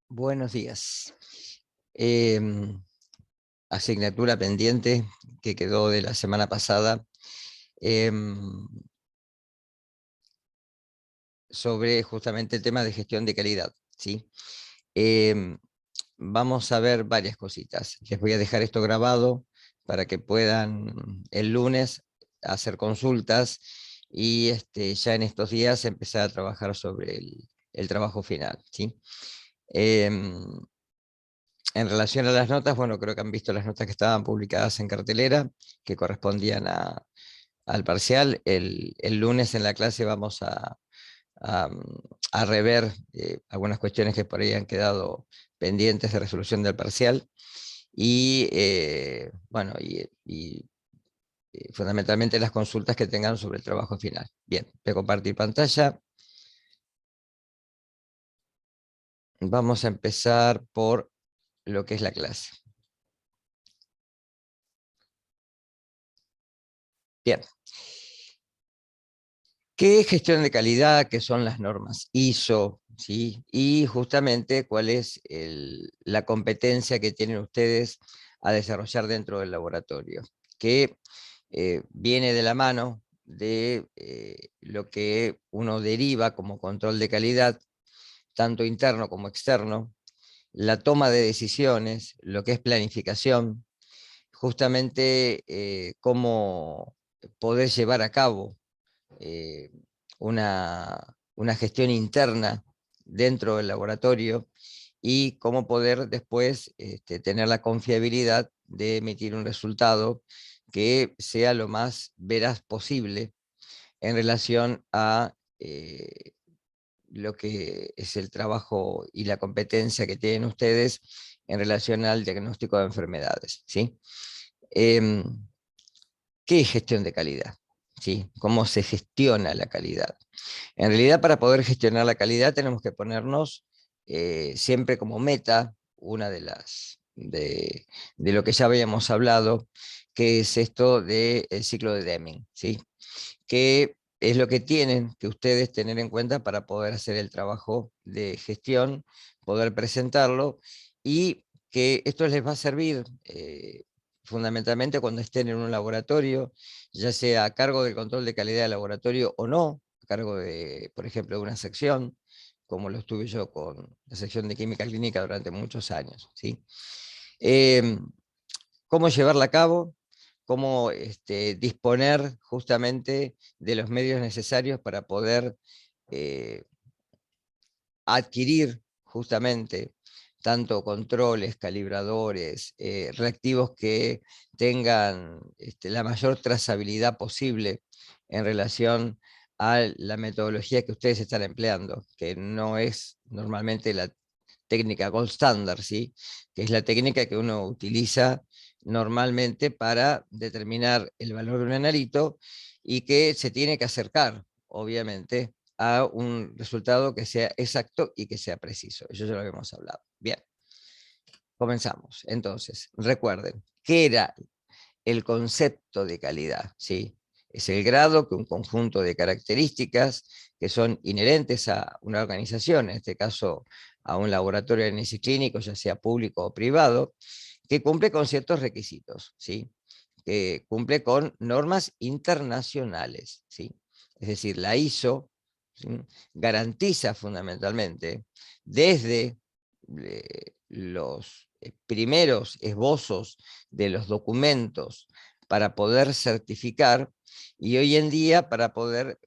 Buenos días. Em, Asignatura pendiente que quedó de la semana pasada, em, sobre justamente el tema de gestión de calidad, ¿sí? Em, Vamos a ver varias cositas. Les voy a dejar esto grabado para que puedan el lunes hacer consultas y ya en estos días empezar a trabajar sobre el trabajo final, ¿sí? Em, En relación a las notas, bueno, creo que han visto las notas que estaban publicadas en cartelera, que correspondían al parcial. El lunes en la clase vamos a, a rever algunas cuestiones que por ahí han quedado pendientes de resolución del parcial. Y bueno, fundamentalmente las consultas que tengan sobre el trabajo final. Bien, voy a compartir pantalla. Vamos a empezar por lo que es la clase. Bien. ¿Qué es gestión de calidad? ¿Qué son las normas ISO? ¿Sí? Y justamente cuál es la competencia que tienen ustedes a desarrollar dentro del laboratorio, que viene de la mano de lo que uno deriva como control de calidad, tanto interno como externo, la toma de decisiones, lo que es planificación, justamente cómo poder llevar a cabo eh, una gestión interna dentro del laboratorio y cómo poder después tener la confiabilidad de emitir un resultado que sea lo más veraz posible en relación a lo que es el trabajo y la competencia que tienen ustedes en relación al diagnóstico de enfermedades, ¿sí? Em, ¿Qué es gestión de calidad? ¿Sí? ¿Cómo se gestiona la calidad? En realidad, para poder gestionar la calidad tenemos que ponernos siempre como meta una de lo que ya habíamos hablado, que es esto del ciclo de Deming, ¿sí? Que es lo que tienen que ustedes tener en cuenta para poder hacer el trabajo de gestión, poder presentarlo, y que esto les va a servir fundamentalmente cuando estén en un laboratorio, ya sea a cargo del control de calidad del laboratorio o no, a cargo de, por ejemplo, de una sección, como lo estuve yo con la sección de química clínica durante muchos años, ¿sí? Eh, ¿Cómo llevarla a cabo? Cómo disponer justamente de los medios necesarios para poder eh, adquirir justamente tanto controles, calibradores, reactivos que tengan la mayor trazabilidad posible en relación a la metodología que ustedes están empleando, que no es normalmente la técnica gold standard, ¿sí? Que es la técnica que uno utiliza normalmente para determinar el valor de un analito y que se tiene que acercar, obviamente, a un resultado que sea exacto y que sea preciso. Eso ya lo habíamos hablado. Bien, comenzamos. Entonces, recuerden, ¿qué era el concepto de calidad? ¿Sí? Es el grado que un conjunto de características que son inherentes a una organización, en este caso a un laboratorio de análisis clínico, ya sea público o privado, que cumple con ciertos requisitos, ¿sí? Que cumple con normas internacionales, ¿sí? Es decir, la ISO, ¿sí? Garantiza fundamentalmente desde los primeros esbozos de los documentos para poder certificar, y hoy en día para poder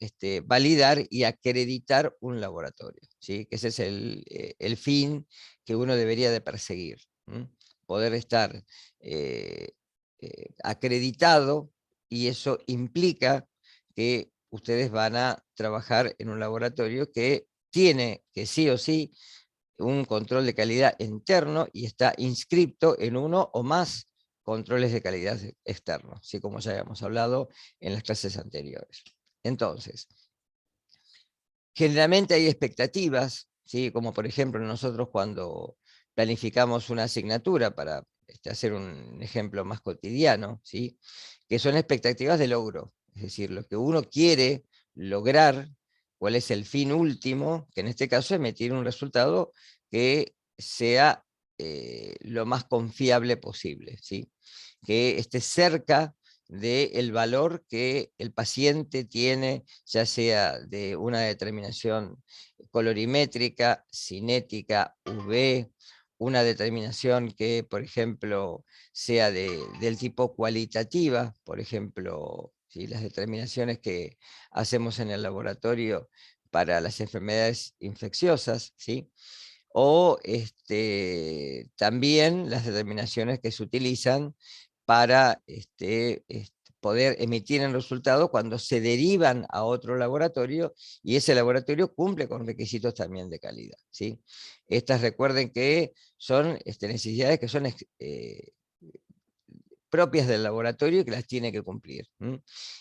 validar y acreditar un laboratorio, ¿sí? Que ese es el fin que uno debería de perseguir, ¿m? Poder estar eh, acreditado, y eso implica que ustedes van a trabajar en un laboratorio que tiene que sí o sí un control de calidad interno y está inscripto en uno o más controles de calidad externos, así como ya habíamos hablado en las clases anteriores. Entonces, generalmente hay expectativas, ¿sí? Como por ejemplo nosotros cuando planificamos una asignatura, para hacer un ejemplo más cotidiano, ¿sí? Que son expectativas de logro, es decir, lo que uno quiere lograr, cuál es el fin último, que en este caso es emitir un resultado que sea lo más confiable posible, ¿sí? Que esté cerca del valor que el paciente tiene, ya sea de una determinación colorimétrica, cinética, UV, una determinación que, por ejemplo, sea del tipo cualitativa, por ejemplo, ¿sí? Las determinaciones que hacemos en el laboratorio para las enfermedades infecciosas, ¿sí? O también las determinaciones que se utilizan para poder emitir el resultado cuando se derivan a otro laboratorio y ese laboratorio cumple con requisitos también de calidad, ¿sí? Estas recuerden que son necesidades que son propias del laboratorio y que las tiene que cumplir.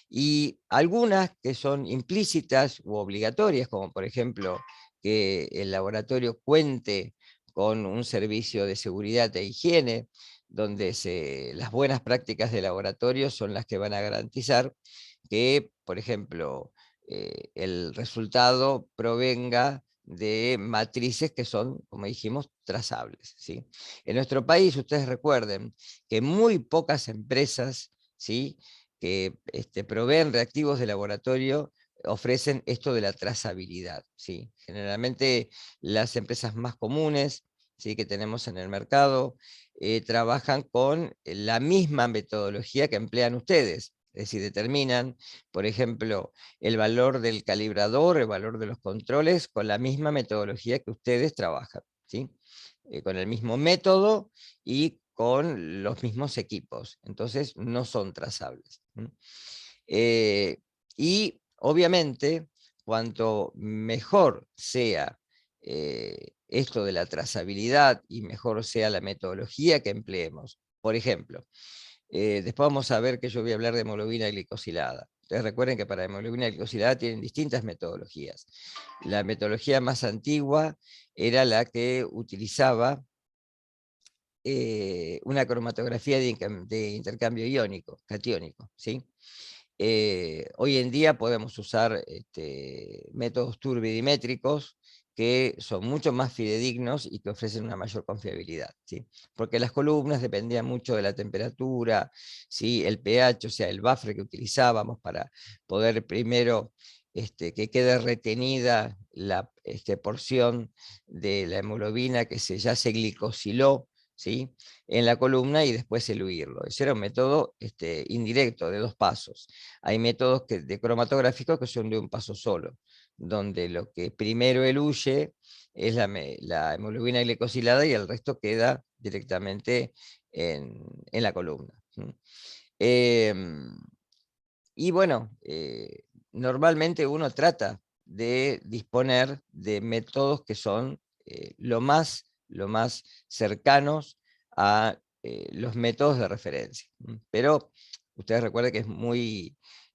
Y algunas que son implícitas u obligatorias, como por ejemplo que el laboratorio cuente con un servicio de seguridad e higiene, donde las buenas prácticas de laboratorio son las que van a garantizar que, por ejemplo, el resultado provenga de matrices que son, como dijimos, trazables, ¿sí? En nuestro país, ustedes recuerden que muy pocas empresas, ¿sí? que proveen reactivos de laboratorio ofrecen esto de la trazabilidad, ¿sí? Generalmente las empresas más comunes, ¿sí? que tenemos en el mercado trabajan con la misma metodología que emplean ustedes. Es decir, determinan, por ejemplo, el valor del calibrador, el valor de los controles, con la misma metodología que ustedes trabajan, ¿sí? Con el mismo método y con los mismos equipos. Entonces, no son trazables. Y obviamente, cuanto mejor sea esto de la trazabilidad y mejor sea la metodología que empleemos, por ejemplo, después vamos a ver que yo voy a hablar de hemoglobina glicosilada. Ustedes recuerden que para hemoglobina glicosilada tienen distintas metodologías. La metodología más antigua era la que utilizaba una cromatografía de intercambio iónico, catiónico, ¿sí? Hoy en día podemos usar métodos turbidimétricos que son mucho más fidedignos y que ofrecen una mayor confiabilidad, ¿sí? Porque las columnas dependían mucho de la temperatura, ¿sí? El pH, o sea, el buffer que utilizábamos para poder primero que quede retenida la porción de la hemoglobina que ya se glicosiló, ¿sí? en la columna y después eluirlo. Ese era un método indirecto de 2 pasos. Hay métodos de cromatográficos que son de un paso solo, donde lo que primero eluye es la hemoglobina glicosilada y el resto queda directamente en la columna. Em, y bueno, normalmente uno trata de disponer de métodos que son lo más cercanos a los métodos de referencia. Pero ustedes recuerden que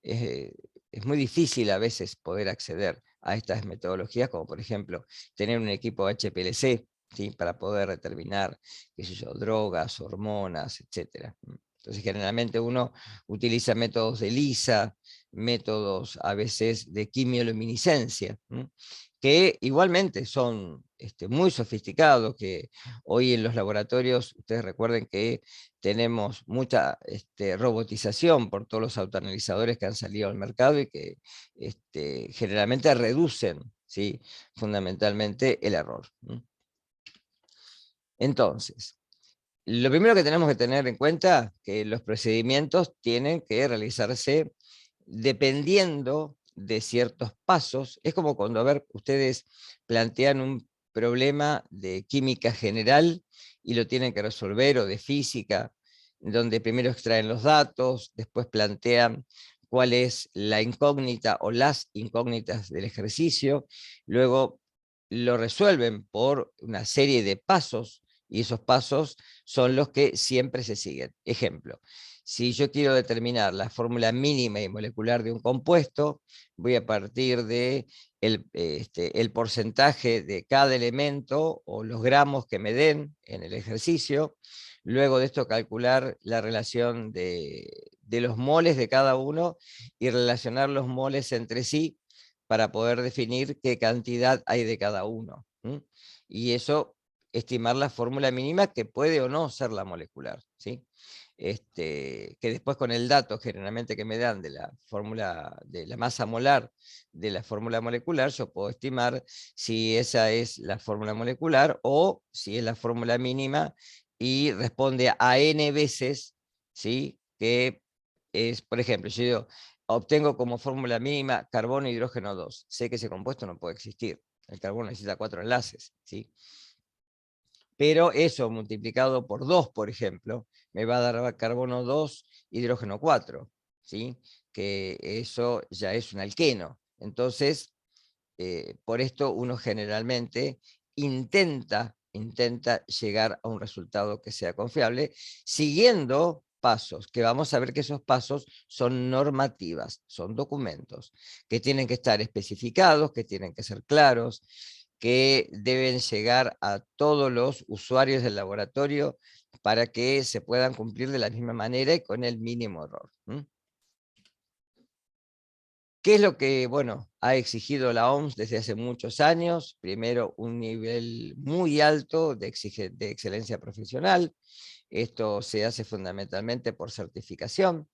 eh, es muy difícil a veces poder acceder a estas metodologías, como por ejemplo tener un equipo HPLC, ¿sí? para poder determinar, qué sé yo, drogas, hormonas, etc. Entonces generalmente uno utiliza métodos de ELISA, métodos a veces de quimioluminiscencia, que igualmente son muy sofisticados, que hoy en los laboratorios, ustedes recuerden que tenemos mucha robotización por todos los autoanalizadores que han salido al mercado y que generalmente reducen, ¿sí? fundamentalmente el error. Entonces, lo primero que tenemos que tener en cuenta es que los procedimientos tienen que realizarse dependiendo de ciertos pasos. Es como cuando, a ver, ustedes plantean un problema de química general y lo tienen que resolver, o de física, donde primero extraen los datos, después plantean cuál es la incógnita o las incógnitas del ejercicio, luego lo resuelven por una serie de pasos, y esos pasos son los que siempre se siguen. Ejemplo, si yo quiero determinar la fórmula mínima y molecular de un compuesto, voy a partir de el porcentaje de cada elemento o los gramos que me den en el ejercicio, luego de esto calcular la relación de los moles de cada uno y relacionar los moles entre sí para poder definir qué cantidad hay de cada uno. Y eso estimar la fórmula mínima, que puede o no ser la molecular, ¿sí? Que después con el dato generalmente que me dan de la fórmula, de la masa molar de la fórmula molecular, yo puedo estimar si esa es la fórmula molecular o si es la fórmula mínima y responde a n veces, ¿sí? Que es, por ejemplo, si yo obtengo como fórmula mínima carbono e hidrógeno 2, sé que ese compuesto no puede existir, el carbono necesita 4 enlaces, ¿sí? Pero eso multiplicado por 2, por ejemplo, me va a dar carbono 2, hidrógeno 4, ¿sí? Que eso ya es un alqueno. Entonces, por esto uno generalmente intenta llegar a un resultado que sea confiable, siguiendo pasos, que vamos a ver que esos pasos son normativas, son documentos, que tienen que estar especificados, que tienen que ser claros, que deben llegar a todos los usuarios del laboratorio para que se puedan cumplir de la misma manera y con el mínimo error. ¿Qué es lo que, bueno, ha exigido la OMS desde hace muchos años? Primero, un nivel muy alto de excelencia profesional. Esto se hace fundamentalmente por certificación.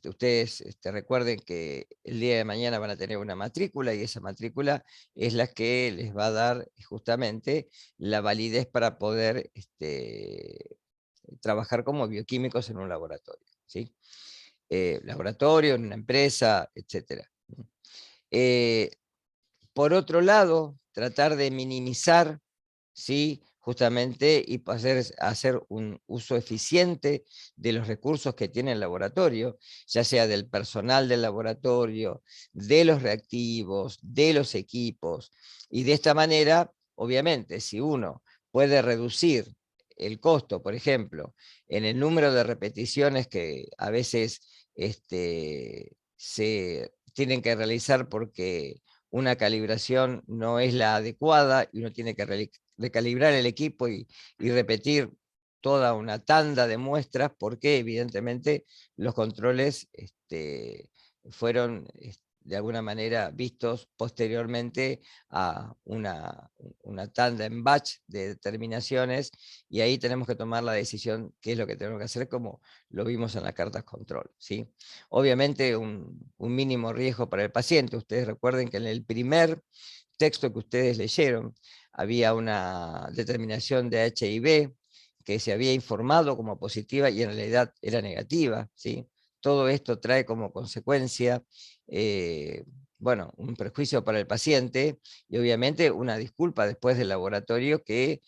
Ustedes recuerden que el día de mañana van a tener una matrícula y esa matrícula es la que les va a dar justamente la validez para poder trabajar como bioquímicos en un laboratorio, ¿sí? Laboratorio, en una empresa, etc. Por otro lado, tratar de minimizar, ¿sí? Justamente, y hacer un uso eficiente de los recursos que tiene el laboratorio, ya sea del personal del laboratorio, de los reactivos, de los equipos, y de esta manera, obviamente, si uno puede reducir el costo, por ejemplo, en el número de repeticiones que a veces se tienen que realizar porque una calibración no es la adecuada y uno tiene que recalibrar el equipo y repetir toda una tanda de muestras porque evidentemente los controles fueron de alguna manera vistos posteriormente a una tanda en batch de determinaciones, y ahí tenemos que tomar la decisión qué es lo que tenemos que hacer, como lo vimos en las cartas control, ¿sí? Obviamente un mínimo riesgo para el paciente. Ustedes recuerden que en el primer texto que ustedes leyeron había una determinación de HIV que se había informado como positiva y en realidad era negativa, ¿sí? Todo esto trae como consecuencia, bueno, un perjuicio para el paciente y obviamente una disculpa después del laboratorio que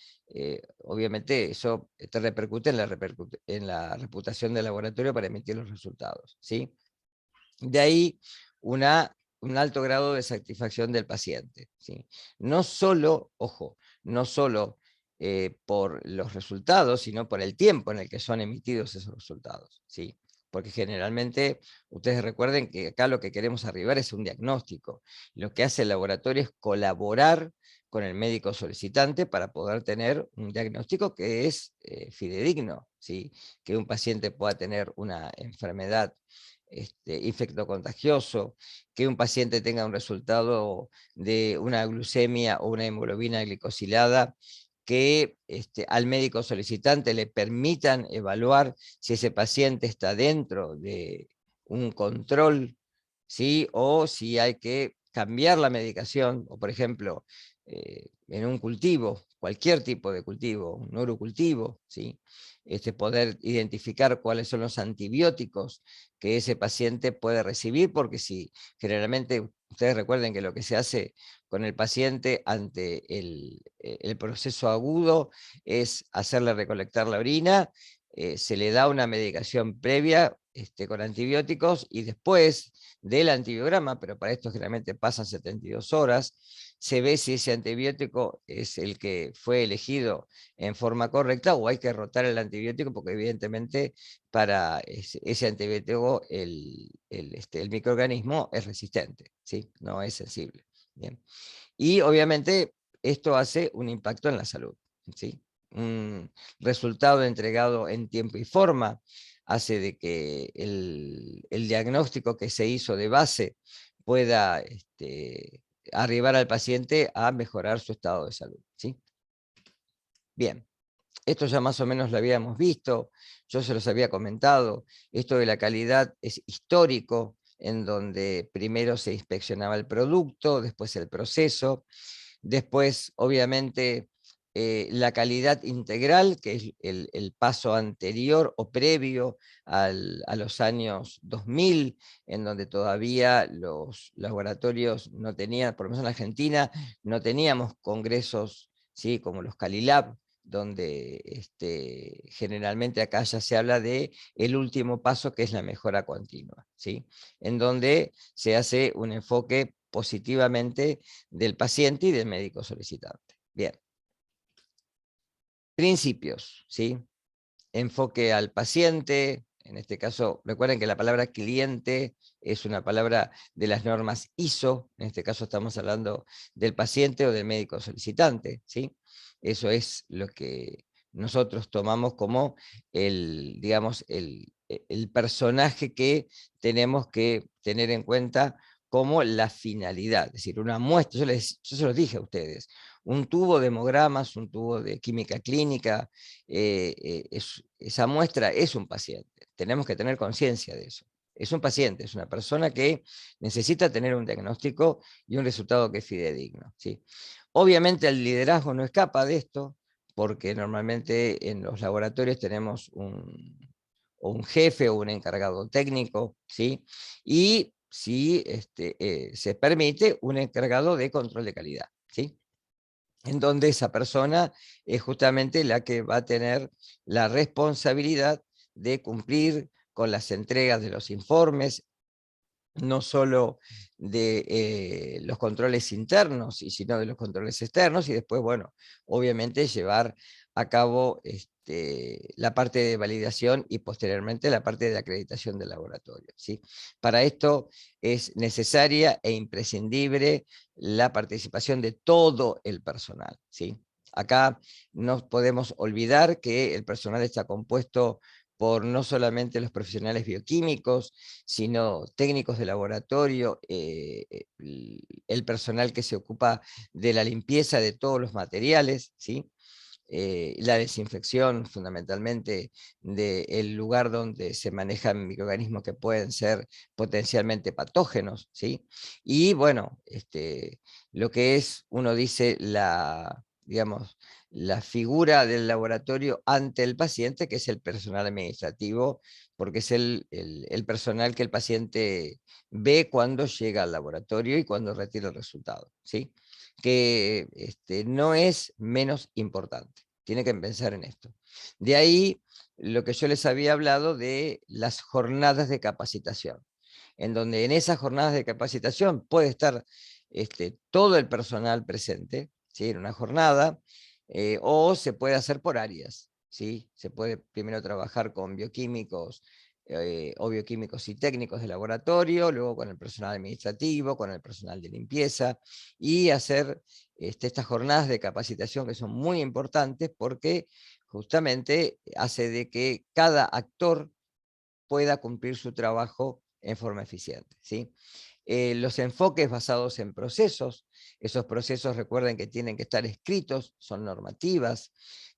obviamente eso te repercute en la reputación del laboratorio para emitir los resultados, ¿sí? De ahí un alto grado de satisfacción del paciente, ¿sí? No solo, ojo, no solo por los resultados, sino por el tiempo en el que son emitidos esos resultados, ¿sí? Porque generalmente, ustedes recuerden que acá lo que queremos arribar es un diagnóstico. Lo que hace el laboratorio es colaborar con el médico solicitante para poder tener un diagnóstico que es fidedigno, ¿sí? Que un paciente pueda tener una enfermedad infectocontagioso, que un paciente tenga un resultado de una glucemia o una hemoglobina glicosilada, que al médico solicitante le permitan evaluar si ese paciente está dentro de un control, ¿sí? O si hay que cambiar la medicación, o por ejemplo, en un cultivo, cualquier tipo de cultivo, un urocultivo, ¿sí? Poder identificar cuáles son los antibióticos que ese paciente puede recibir, porque si generalmente ustedes recuerden que lo que se hace con el paciente ante el proceso agudo es hacerle recolectar la orina, se le da una medicación previa con antibióticos y después del antibiograma, pero para esto generalmente pasan 72 horas, se ve si ese antibiótico es el que fue elegido en forma correcta o hay que rotar el antibiótico porque evidentemente para ese antibiótico el microorganismo es resistente, ¿sí? No es sensible. Bien. Y obviamente esto hace un impacto en la salud, ¿sí? Un resultado entregado en tiempo y forma hace de que el diagnóstico que se hizo de base pueda arribar al paciente a mejorar su estado de salud, ¿sí? Bien, esto ya más o menos lo habíamos visto, yo se los había comentado, esto de la calidad es histórico, en donde primero se inspeccionaba el producto, después el proceso, después obviamente la calidad integral, que es el paso anterior o previo a los años 2000, en donde todavía los laboratorios no tenían, por lo menos en la Argentina, no teníamos congresos, ¿sí?, como los Calilab, donde generalmente acá ya se habla de el último paso, que es la mejora continua, ¿sí?, en donde se hace un enfoque positivamente del paciente y del médico solicitante. Bien. Principios, ¿sí? Enfoque al paciente, en este caso, recuerden que la palabra cliente es una palabra de las normas ISO, en este caso estamos hablando del paciente o del médico solicitante, ¿sí? Eso es lo que nosotros tomamos como digamos, el personaje que tenemos que tener en cuenta como la finalidad, es decir, una muestra, yo se los dije a ustedes, un tubo de hemogramas, un tubo de química clínica, esa muestra es un paciente, tenemos que tener conciencia de eso. Es un paciente, es una persona que necesita tener un diagnóstico y un resultado que es fidedigno, ¿sí? Obviamente el liderazgo no escapa de esto, porque normalmente en los laboratorios tenemos un jefe o un encargado técnico, ¿sí? Y si se permite, un encargado de control de calidad, ¿sí?, en donde esa persona es justamente la que va a tener la responsabilidad de cumplir con las entregas de los informes, no solo de los controles internos, sino de los controles externos, y después, bueno, obviamente llevar a cabo la parte de validación y posteriormente la parte de acreditación del laboratorio, ¿sí? Para esto es necesaria e imprescindible la participación de todo el personal, ¿sí? Acá no podemos olvidar que el personal está compuesto por no solamente los profesionales bioquímicos, sino técnicos de laboratorio, el personal que se ocupa de la limpieza de todos los materiales, ¿sí?, la desinfección fundamentalmente del lugar donde se manejan microorganismos que pueden ser potencialmente patógenos, ¿sí? Y bueno, lo que es, uno dice, digamos, la figura del laboratorio ante el paciente, que es el personal administrativo, porque es el personal que el paciente ve cuando llega al laboratorio y cuando retira el resultado, ¿sí?, que no es menos importante. Tiene que pensar en esto. De ahí lo que yo les había hablado de las jornadas de capacitación, en donde en esas jornadas de capacitación puede estar todo el personal presente, ¿sí?, en una jornada, o se puede hacer por áreas, ¿sí? Se puede primero trabajar con bioquímicos, o bioquímicos y técnicos de laboratorio, luego con el personal administrativo, con el personal de limpieza, y hacer estas jornadas de capacitación que son muy importantes porque justamente hace de que cada actor pueda cumplir su trabajo en forma eficiente, ¿sí? Los enfoques basados en procesos, esos procesos recuerden que tienen que estar escritos, son normativas,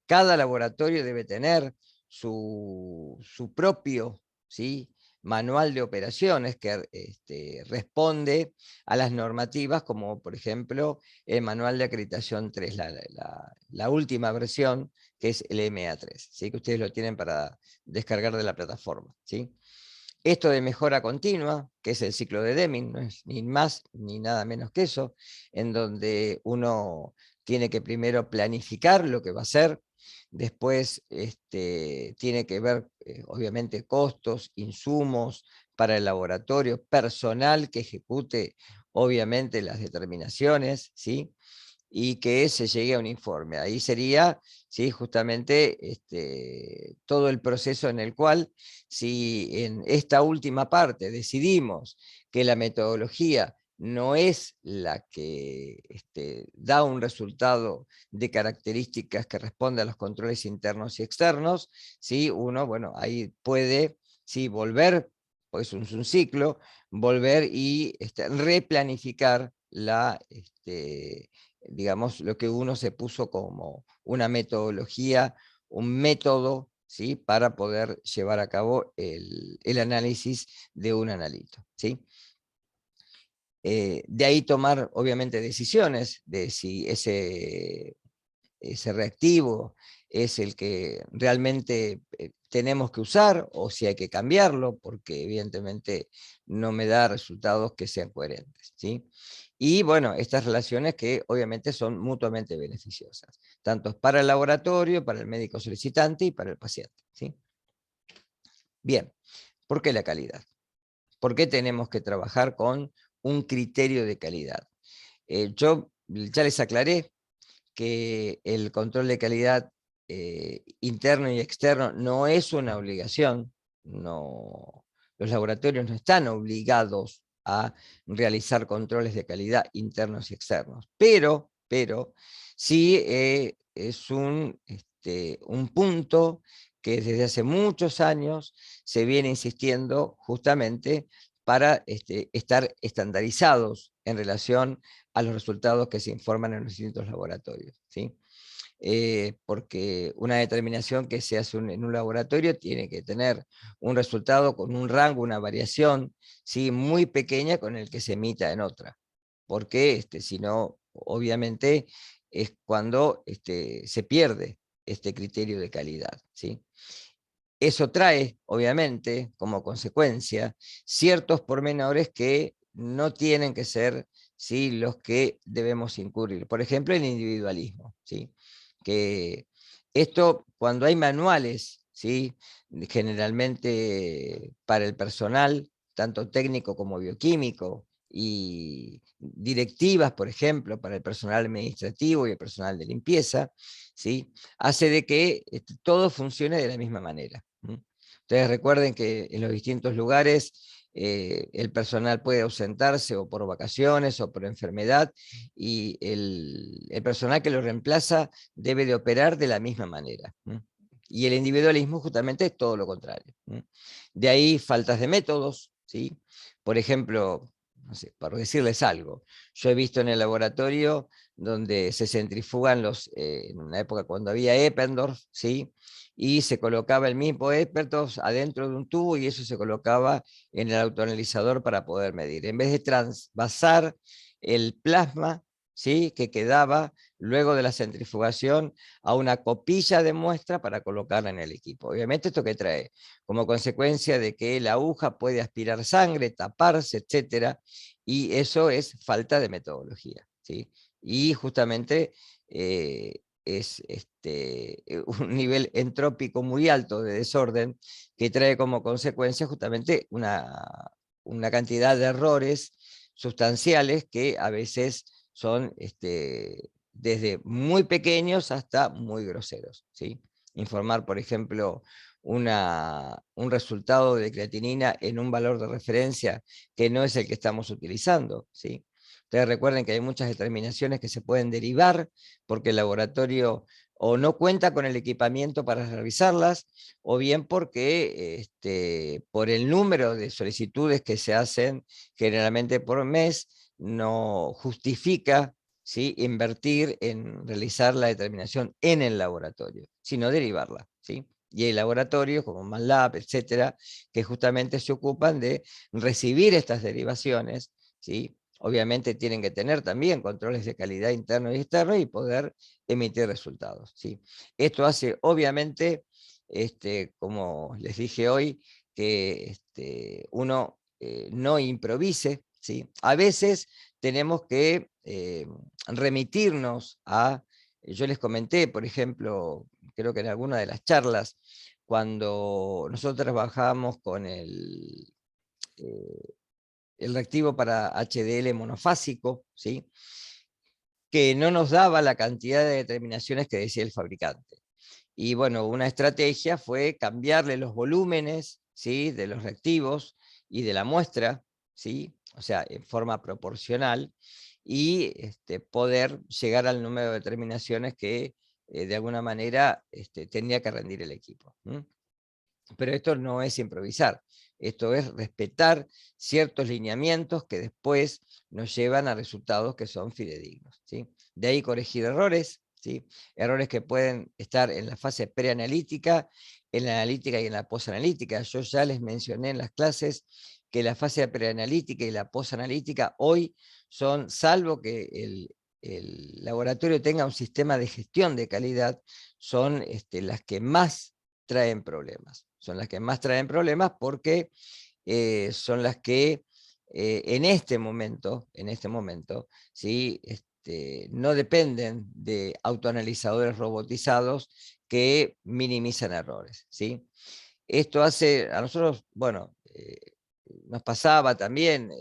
cada laboratorio debe tener su propio, ¿sí?, manual de operaciones que responde a las normativas, como por ejemplo el manual de acreditación 3, la última versión, que es el MA3, ¿sí?, que ustedes lo tienen para descargar de la plataforma, ¿sí? Esto de mejora continua, que es el ciclo de Deming, no es ni más ni nada menos que eso, en donde uno tiene que primero planificar lo que va a hacer, después tiene que ver, obviamente, costos, insumos para el laboratorio, personal que ejecute, obviamente, las determinaciones, ¿sí?, y que se llegue a un informe. Ahí sería, ¿sí?, justamente todo el proceso en el cual, si en esta última parte decidimos que la metodología no es la que da un resultado de características que responde a los controles internos y externos, ¿sí?, uno, bueno, ahí puede, ¿sí?, volver, pues es un ciclo, volver y replanificar digamos, lo que uno se puso como una metodología, un método, ¿sí? Para poder llevar a cabo el análisis de un analito, ¿sí? De ahí tomar, obviamente, decisiones de si ese reactivo es el que realmente tenemos que usar o si hay que cambiarlo, porque evidentemente no me da resultados que sean coherentes, ¿sí? Y bueno, estas relaciones que obviamente son mutuamente beneficiosas, tanto para el laboratorio, para el médico solicitante y para el paciente, ¿sí? Bien, ¿por qué la calidad? ¿Por qué tenemos que trabajar con un criterio de calidad? Yo ya les aclaré que el control de calidad interno y externo no es una obligación, no, los laboratorios no están obligados a realizar controles de calidad internos y externos, pero sí es un punto que desde hace muchos años se viene insistiendo justamente para estar estandarizados en relación a los resultados que se informan en los distintos laboratorios, ¿sí? Porque una determinación que se hace en un laboratorio tiene que tener un resultado con un rango, una variación, ¿sí? Muy pequeña con el que se emita en otra, porque si no, obviamente, es cuando se pierde este criterio de calidad, ¿sí? Eso trae, obviamente, como consecuencia, ciertos pormenores que no tienen que ser, ¿sí?, los que debemos incurrir. Por ejemplo, el individualismo, ¿sí? Que esto, cuando hay manuales, ¿sí?, generalmente para el personal, tanto técnico como bioquímico, y directivas, por ejemplo, para el personal administrativo y el personal de limpieza, ¿sí?, hace de que todo funcione de la misma manera. Ustedes recuerden que en los distintos lugares el personal puede ausentarse o por vacaciones o por enfermedad, y el personal que lo reemplaza debe de operar de la misma manera. Y el individualismo justamente es todo lo contrario. De ahí faltas de métodos, ¿sí? Por ejemplo, no sé, por decirles algo, yo he visto en el laboratorio donde se centrifugan en una época cuando había Eppendorf, ¿sí?, y se colocaba el mismo Eppendorf adentro de un tubo y eso se colocaba en el autoanalizador para poder medir. En vez de transvasar el plasma, ¿sí?, que quedaba luego de la centrifugación a una copilla de muestra para colocarla en el equipo. Obviamente esto que trae como consecuencia de que la aguja puede aspirar sangre, taparse, etcétera, y eso es falta de metodología, ¿sí? Y justamente es un nivel entrópico muy alto de desorden que trae como consecuencia justamente una cantidad de errores sustanciales que a veces son desde muy pequeños hasta muy groseros, ¿sí? Informar, por ejemplo, un resultado de creatinina en un valor de referencia que no es el que estamos utilizando, ¿sí? Ustedes recuerden que hay muchas determinaciones que se pueden derivar porque el laboratorio o no cuenta con el equipamiento para realizarlas, o bien porque por el número de solicitudes que se hacen generalmente por mes, no justifica, ¿sí?, invertir en realizar la determinación en el laboratorio, sino derivarla, ¿sí? Y hay laboratorios como MATLAB, etcétera, que justamente se ocupan de recibir estas derivaciones, ¿sí? Obviamente tienen que tener también controles de calidad interno y externo y poder emitir resultados, ¿sí? Esto hace, obviamente, como les dije hoy, que uno no improvise, ¿sí? A veces tenemos que remitirnos yo les comenté, por ejemplo, creo que en alguna de las charlas, cuando nosotros trabajábamos con el reactivo para HDL monofásico, ¿sí?, que no nos daba la cantidad de determinaciones que decía el fabricante. Y bueno, una estrategia fue cambiarle los volúmenes, ¿sí?, de los reactivos y de la muestra, ¿sí?, o sea, en forma proporcional, y poder llegar al número de determinaciones que de alguna manera tenía que rendir el equipo. Pero esto no es improvisar, esto es respetar ciertos lineamientos que después nos llevan a resultados que son fidedignos, ¿sí? De ahí corregir errores, ¿sí? Errores que pueden estar en la fase preanalítica, en la analítica y en la posanalítica. Yo ya les mencioné en las clases que la fase preanalítica y la posanalítica hoy son, salvo que el laboratorio tenga un sistema de gestión de calidad, son las que más traen problemas. Son las que más traen problemas porque son las que en este momento, ¿sí? No dependen de autoanalizadores robotizados que minimizan errores, ¿sí? Esto hace, a nosotros, bueno, nos pasaba también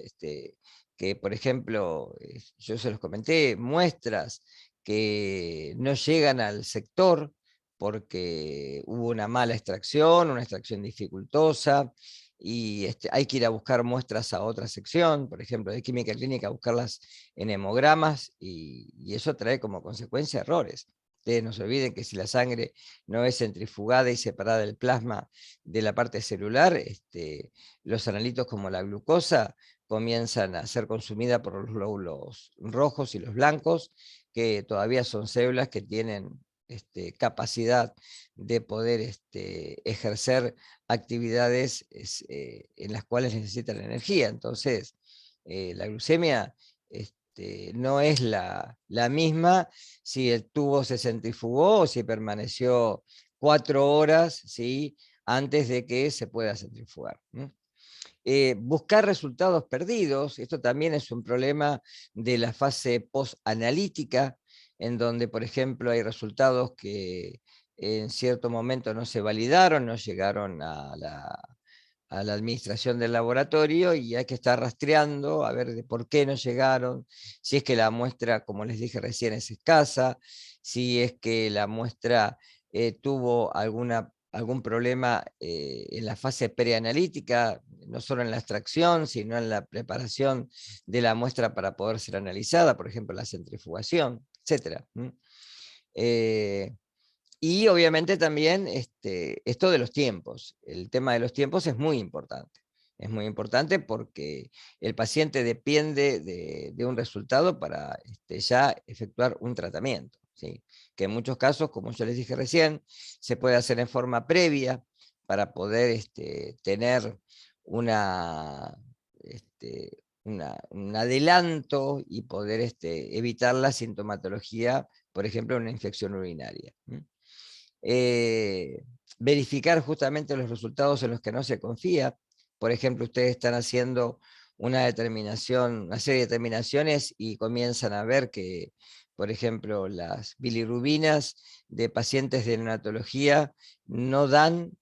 que, por ejemplo, yo se los comenté, muestras que no llegan al sector porque hubo una mala extracción, una extracción dificultosa, y hay que ir a buscar muestras a otra sección, por ejemplo, de química clínica, buscarlas en hemogramas, y eso trae como consecuencia errores. Ustedes no se olviden que si la sangre no es centrifugada y separada del plasma de la parte celular, los analitos como la glucosa comienzan a ser consumida por los glóbulos rojos y los blancos, que todavía son células que tienen capacidad de poder ejercer actividades en las cuales necesitan energía. Entonces, la glucemia no es la misma si el tubo se centrifugó o si permaneció 4 horas, ¿sí?, antes de que se pueda centrifugar. Buscar resultados perdidos, esto también es un problema de la fase post-analítica, en donde, por ejemplo, hay resultados que en cierto momento no se validaron, no llegaron a la administración del laboratorio, y hay que estar rastreando a ver de por qué no llegaron, si es que la muestra, como les dije recién, es escasa, si es que la muestra tuvo algún problema en la fase preanalítica, no solo en la extracción, sino en la preparación de la muestra para poder ser analizada, por ejemplo, la centrifugación, etc. Y obviamente también esto de los tiempos. El tema de los tiempos es muy importante. Es muy importante porque el paciente depende de un resultado para ya efectuar un tratamiento, ¿sí? Que en muchos casos, como yo les dije recién, se puede hacer en forma previa para poder tener una, un adelanto y poder evitar la sintomatología, por ejemplo, una infección urinaria. eh, Verificar justamente los resultados en los que no se confía. Por ejemplo, ustedes están haciendo una determinación, una serie de determinaciones, y comienzan a ver que, por ejemplo, las bilirrubinas de pacientes de neonatología no dan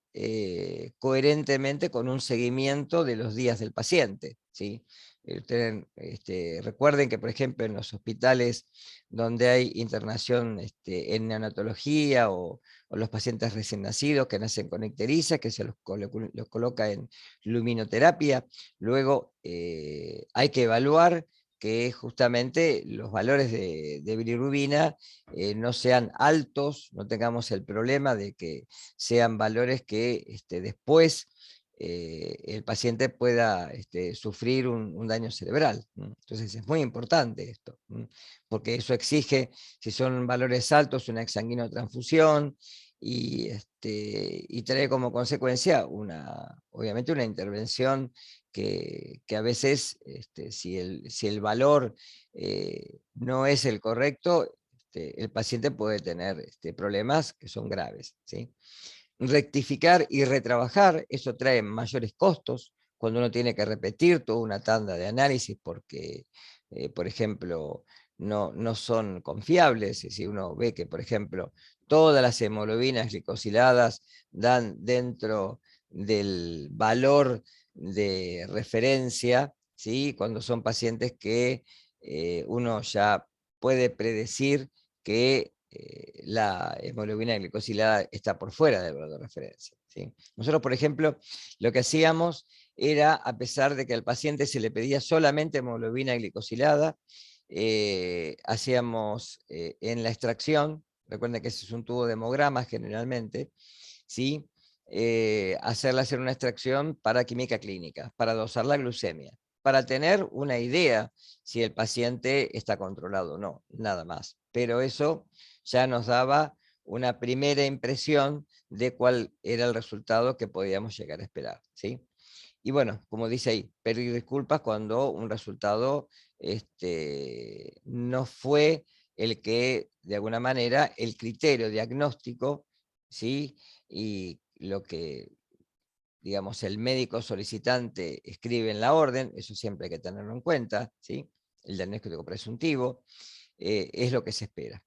coherentemente con un seguimiento de los días del paciente, ¿sí? Recuerden que, por ejemplo, en los hospitales donde hay internación en neonatología, o los pacientes recién nacidos que nacen con ictericia, que se los coloca en luminoterapia. Luego hay que evaluar que justamente los valores de bilirrubina no sean altos, no tengamos el problema de que sean valores que después el paciente pueda sufrir un daño cerebral. Entonces es muy importante esto, porque eso exige, si son valores altos, una exsanguinotransfusión, y trae como consecuencia obviamente una intervención que a veces, si el valor no es el correcto, el paciente puede tener problemas que son graves, ¿sí? Rectificar y retrabajar, eso trae mayores costos, cuando uno tiene que repetir toda una tanda de análisis porque, por ejemplo, no son confiables. Y si uno ve que, por ejemplo, todas las hemoglobinas glicosiladas dan dentro del valor de referencia, ¿sí?, cuando son pacientes que uno ya puede predecir que la hemoglobina glicosilada está por fuera del valor de referencia, ¿sí? Nosotros, por ejemplo, lo que hacíamos era, a pesar de que al paciente se le pedía solamente hemoglobina glicosilada, hacíamos en la extracción, recuerden que ese es un tubo de hemogramas generalmente, ¿sí?, hacer una extracción para química clínica, para dosar la glucemia, para tener una idea si el paciente está controlado o no, nada más. Pero eso ya nos daba una primera impresión de cuál era el resultado que podíamos llegar a esperar, ¿sí? Y bueno, como dice ahí, pedir disculpas cuando un resultado no fue el que, de alguna manera, el criterio diagnóstico, ¿sí? Y lo que, digamos, el médico solicitante escribe en la orden, eso siempre hay que tenerlo en cuenta, ¿sí? El diagnóstico presuntivo, es lo que se espera.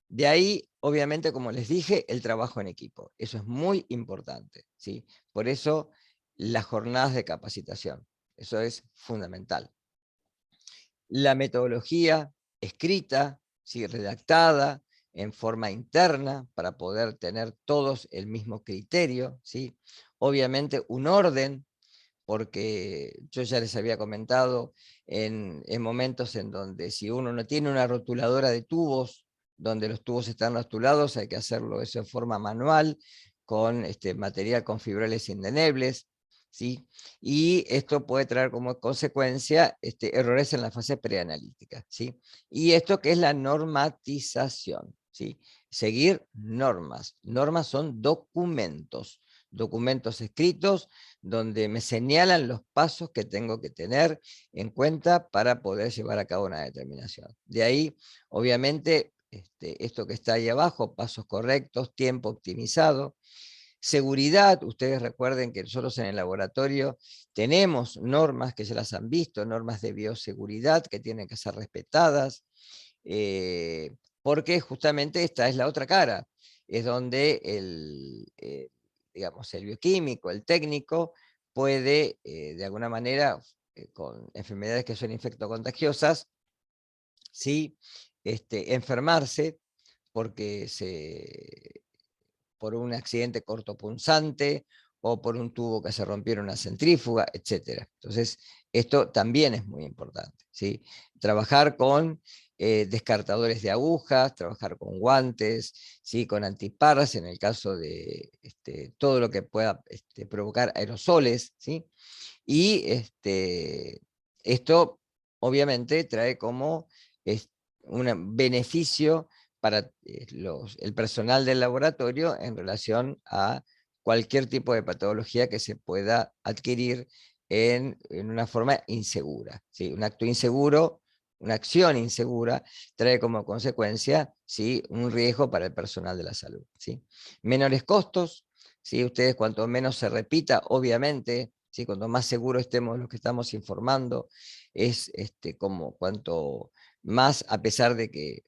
De ahí, obviamente, como les dije, el trabajo en equipo. Eso es muy importante, ¿sí? Por eso, las jornadas de capacitación. Eso es fundamental. La metodología escrita, ¿sí? Redactada, en forma interna, para poder tener todos el mismo criterio, ¿sí? Obviamente, un orden, porque yo ya les había comentado en momentos en donde si uno no tiene una rotuladora de tubos, donde los tubos están rotulados, hay que hacerlo eso en forma manual, con material con fibrales indenebles, ¿sí? Y esto puede traer como consecuencia errores en la fase preanalítica, ¿sí? Y esto que es la normatización, ¿sí? Seguir normas. Normas son documentos, documentos escritos donde me señalan los pasos que tengo que tener en cuenta para poder llevar a cabo una determinación. De ahí, obviamente, esto que está ahí abajo, pasos correctos, tiempo optimizado. Seguridad, ustedes recuerden que nosotros en el laboratorio tenemos normas que ya las han visto, normas de bioseguridad que tienen que ser respetadas, porque justamente esta es la otra cara, es donde digamos, el bioquímico, el técnico, puede de alguna manera, con enfermedades que son infectocontagiosas, ¿sí? Enfermarse porque por un accidente cortopunzante o por un tubo que se rompiera una centrífuga, etc. Entonces, esto también es muy importante, ¿sí? Trabajar con descartadores de agujas, trabajar con guantes, ¿sí? Con antiparras en el caso de todo lo que pueda provocar aerosoles, ¿sí? Y esto obviamente trae como un beneficio para el personal del laboratorio en relación a cualquier tipo de patología que se pueda adquirir en una forma insegura, ¿sí? Un acto inseguro, una acción insegura, trae como consecuencia, ¿sí? Un riesgo para el personal de la salud, ¿sí? Menores costos, ¿sí? Ustedes cuanto menos se repita, obviamente, ¿sí? Cuanto más seguros estemos los que estamos informando, es como cuanto más, a pesar de que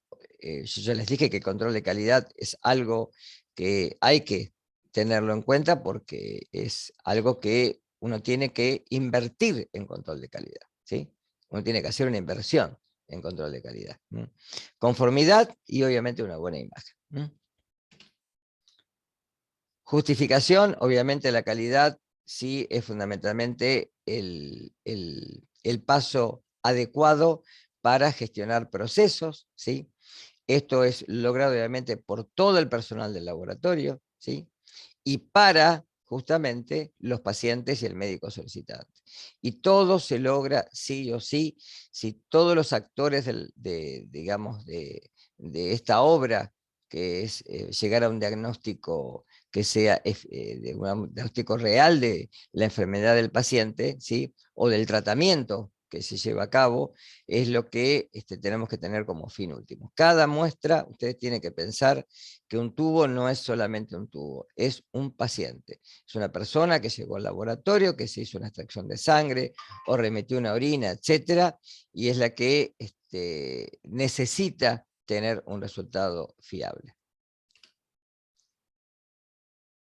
yo les dije que el control de calidad es algo que hay que tenerlo en cuenta porque es algo que uno tiene que invertir en control de calidad, ¿sí? Uno tiene que hacer una inversión en control de calidad. Conformidad y obviamente una buena imagen. Justificación, obviamente la calidad sí es fundamentalmente el paso adecuado para gestionar procesos, ¿sí? Esto es logrado obviamente por todo el personal del laboratorio, ¿sí? Y para justamente los pacientes y el médico solicitante. Y todo se logra sí o sí, si todos los actores digamos, de esta obra, que es llegar a un diagnóstico que sea de un diagnóstico real de la enfermedad del paciente, ¿sí? O del tratamiento que se lleva a cabo, es lo que tenemos que tener como fin último. Cada muestra, ustedes tienen que pensar que un tubo no es solamente un tubo, es un paciente. Es una persona que llegó al laboratorio, que se hizo una extracción de sangre o remitió una orina, etcétera, y es la que necesita tener un resultado fiable.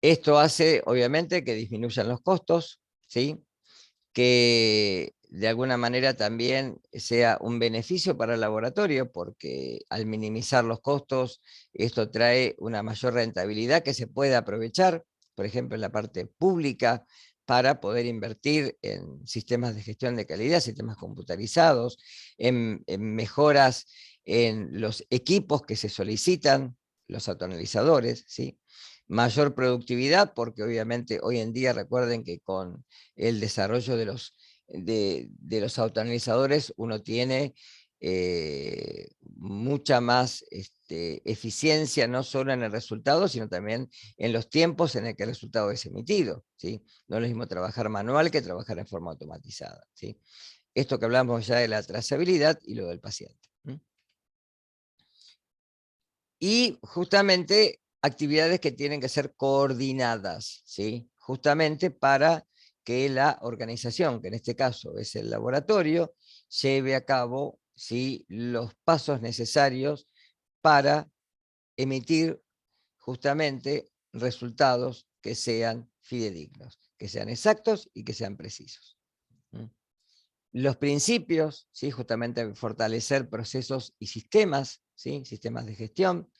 Esto hace, obviamente, que disminuyan los costos, ¿sí? Que de alguna manera también sea un beneficio para el laboratorio, porque al minimizar los costos, esto trae una mayor rentabilidad que se puede aprovechar, por ejemplo, en la parte pública, para poder invertir en sistemas de gestión de calidad, sistemas computarizados, en mejoras en los equipos que se solicitan, los autoanalizadores, ¿sí? mayor productividad, porque obviamente hoy en día recuerden que con el desarrollo de los autoanalizadores uno tiene mucha más eficiencia, no solo en el resultado, sino también en los tiempos en el que el resultado es emitido, ¿sí? No es lo mismo trabajar manual que trabajar en forma automatizada, ¿sí? Esto que hablamos ya de la trazabilidad y lo del paciente. Y justamente actividades que tienen que ser coordinadas, ¿sí? Justamente para que la organización, que en este caso es el laboratorio, lleve a cabo, ¿sí?, los pasos necesarios para emitir justamente resultados que sean fidedignos, que sean exactos y que sean precisos. Los principios, ¿sí?, justamente fortalecer procesos y sistemas, ¿sí?, sistemas de gestión.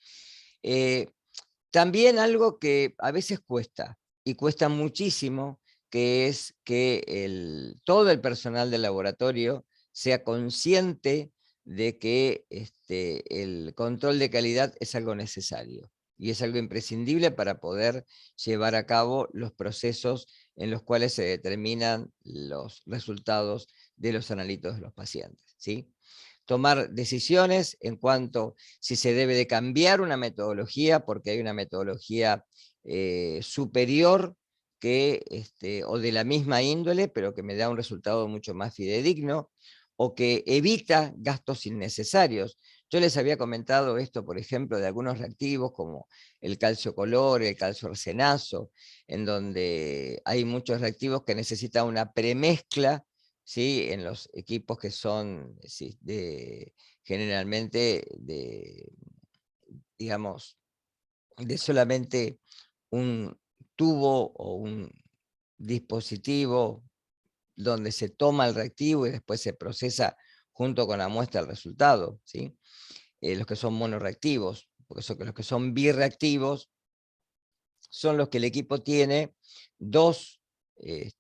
También algo que a veces cuesta, y cuesta muchísimo, que es que todo el personal del laboratorio sea consciente de que el control de calidad es algo necesario y es algo imprescindible para poder llevar a cabo los procesos en los cuales se determinan los resultados de los analitos de los pacientes, ¿sí? Tomar decisiones en cuanto si se debe de cambiar una metodología, porque hay una metodología superior que, o de la misma índole, pero que me da un resultado mucho más fidedigno, o que evita gastos innecesarios. Yo les había comentado esto, por ejemplo, de algunos reactivos como el calcio color, el calcio arsenazo, en donde hay muchos reactivos que necesitan una premezcla, ¿sí?, en los equipos que son generalmente digamos, de solamente un tubo o un dispositivo donde se toma el reactivo y después se procesa junto con la muestra el resultado, ¿sí? Los que son monorreactivos, porque los que son birreactivos son los que el equipo tiene dos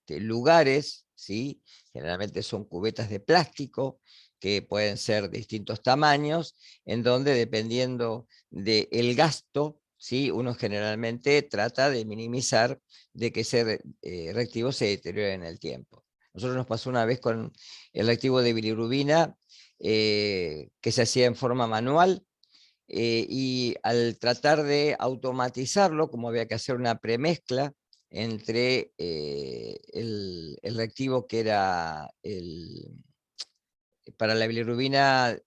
lugares, ¿sí? Generalmente son cubetas de plástico, que pueden ser de distintos tamaños, en donde dependiendo del gasto, ¿sí?, uno generalmente trata de minimizar de que ese reactivo se deteriore en el tiempo. Nosotros nos pasó una vez con el reactivo de bilirrubina, que se hacía en forma manual, y al tratar de automatizarlo, como había que hacer una premezcla entre el reactivo que era para la bilirrubina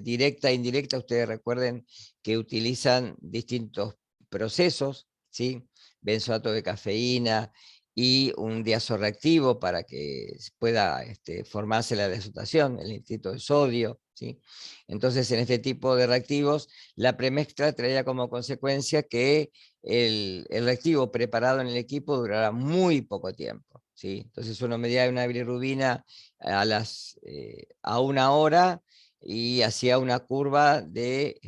directa e indirecta, ustedes recuerden que utilizan distintos procesos, ¿sí?, benzoato de cafeína y un diazorreactivo para que pueda formarse la desotación, el nitrito de sodio, ¿sí? Entonces, en este tipo de reactivos, la premezcla traía como consecuencia que el reactivo preparado en el equipo durará muy poco tiempo, ¿sí? Entonces uno medía una bilirrubina a 1 hora y hacía una curva de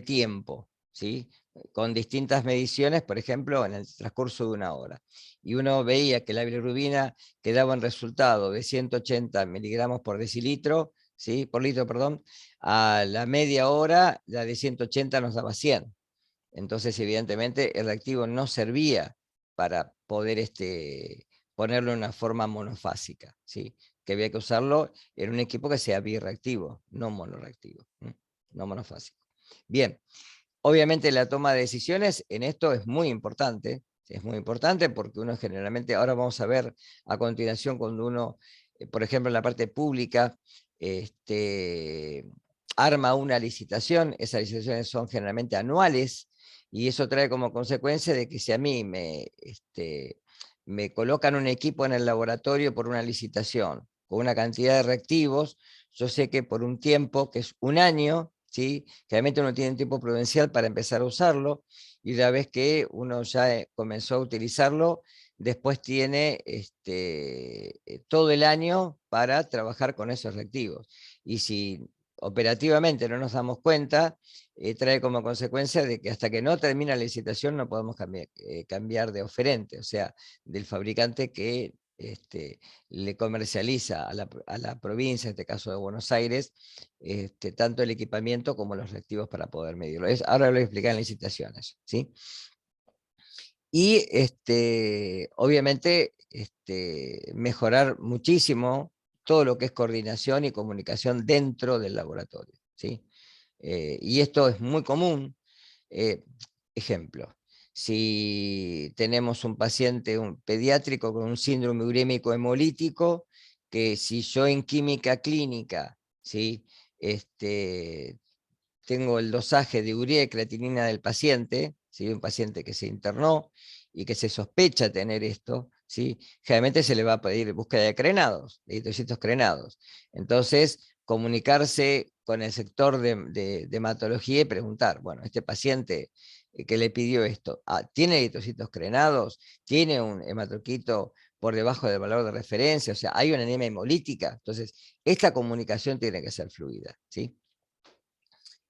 tiempo, ¿sí?, con distintas mediciones, por ejemplo, en el transcurso de 1 hora. Y uno veía que la bilirrubina quedaba en resultado de 180 miligramos por decilitro, ¿sí?, por litro, perdón, a la media hora la de 180 nos daba 100. Entonces, evidentemente, el reactivo no servía para poder ponerlo en una forma monofásica, ¿sí?, que había que usarlo en un equipo que sea birreactivo, no monorreactivo, no monofásico. Bien, obviamente la toma de decisiones en esto es muy importante porque uno generalmente, ahora vamos a ver a continuación cuando uno, por ejemplo, en la parte pública, arma una licitación, esas licitaciones son generalmente anuales, y eso trae como consecuencia de que si a mí me colocan un equipo en el laboratorio por una licitación, con una cantidad de reactivos, yo sé que por un tiempo, que es 1 año, ¿sí?, generalmente uno tiene un tiempo prudencial para empezar a usarlo, y una vez que uno ya comenzó a utilizarlo, después tiene todo el año para trabajar con esos reactivos. Y si operativamente no nos damos cuenta, trae como consecuencia de que hasta que no termina la licitación no podemos cambiar de oferente, o sea, del fabricante que le comercializa a la provincia, en este caso de Buenos Aires, tanto el equipamiento como los reactivos para poder medirlo. Ahora lo voy a explicar en licitaciones, ¿sí? Y obviamente mejorar muchísimo todo lo que es coordinación y comunicación dentro del laboratorio, ¿sí? Y esto es muy común. eh, Ejemplo, si tenemos un paciente un pediátrico con un síndrome urémico hemolítico, que si yo en química clínica, ¿sí? Tengo el dosaje de urea y creatinina del paciente, ¿sí? Un paciente que se internó y que se sospecha tener esto, ¿sí? Generalmente se le va a pedir búsqueda de crenados, de eritrocitos crenados. Entonces, comunicarse con el sector de hematología y preguntar, bueno, este paciente que le pidió esto, ¿tiene eritrocitos crenados? ¿Tiene un hematoquito por debajo del valor de referencia? O sea, ¿hay una anemia hemolítica? Entonces, esta comunicación tiene que ser fluida, ¿sí?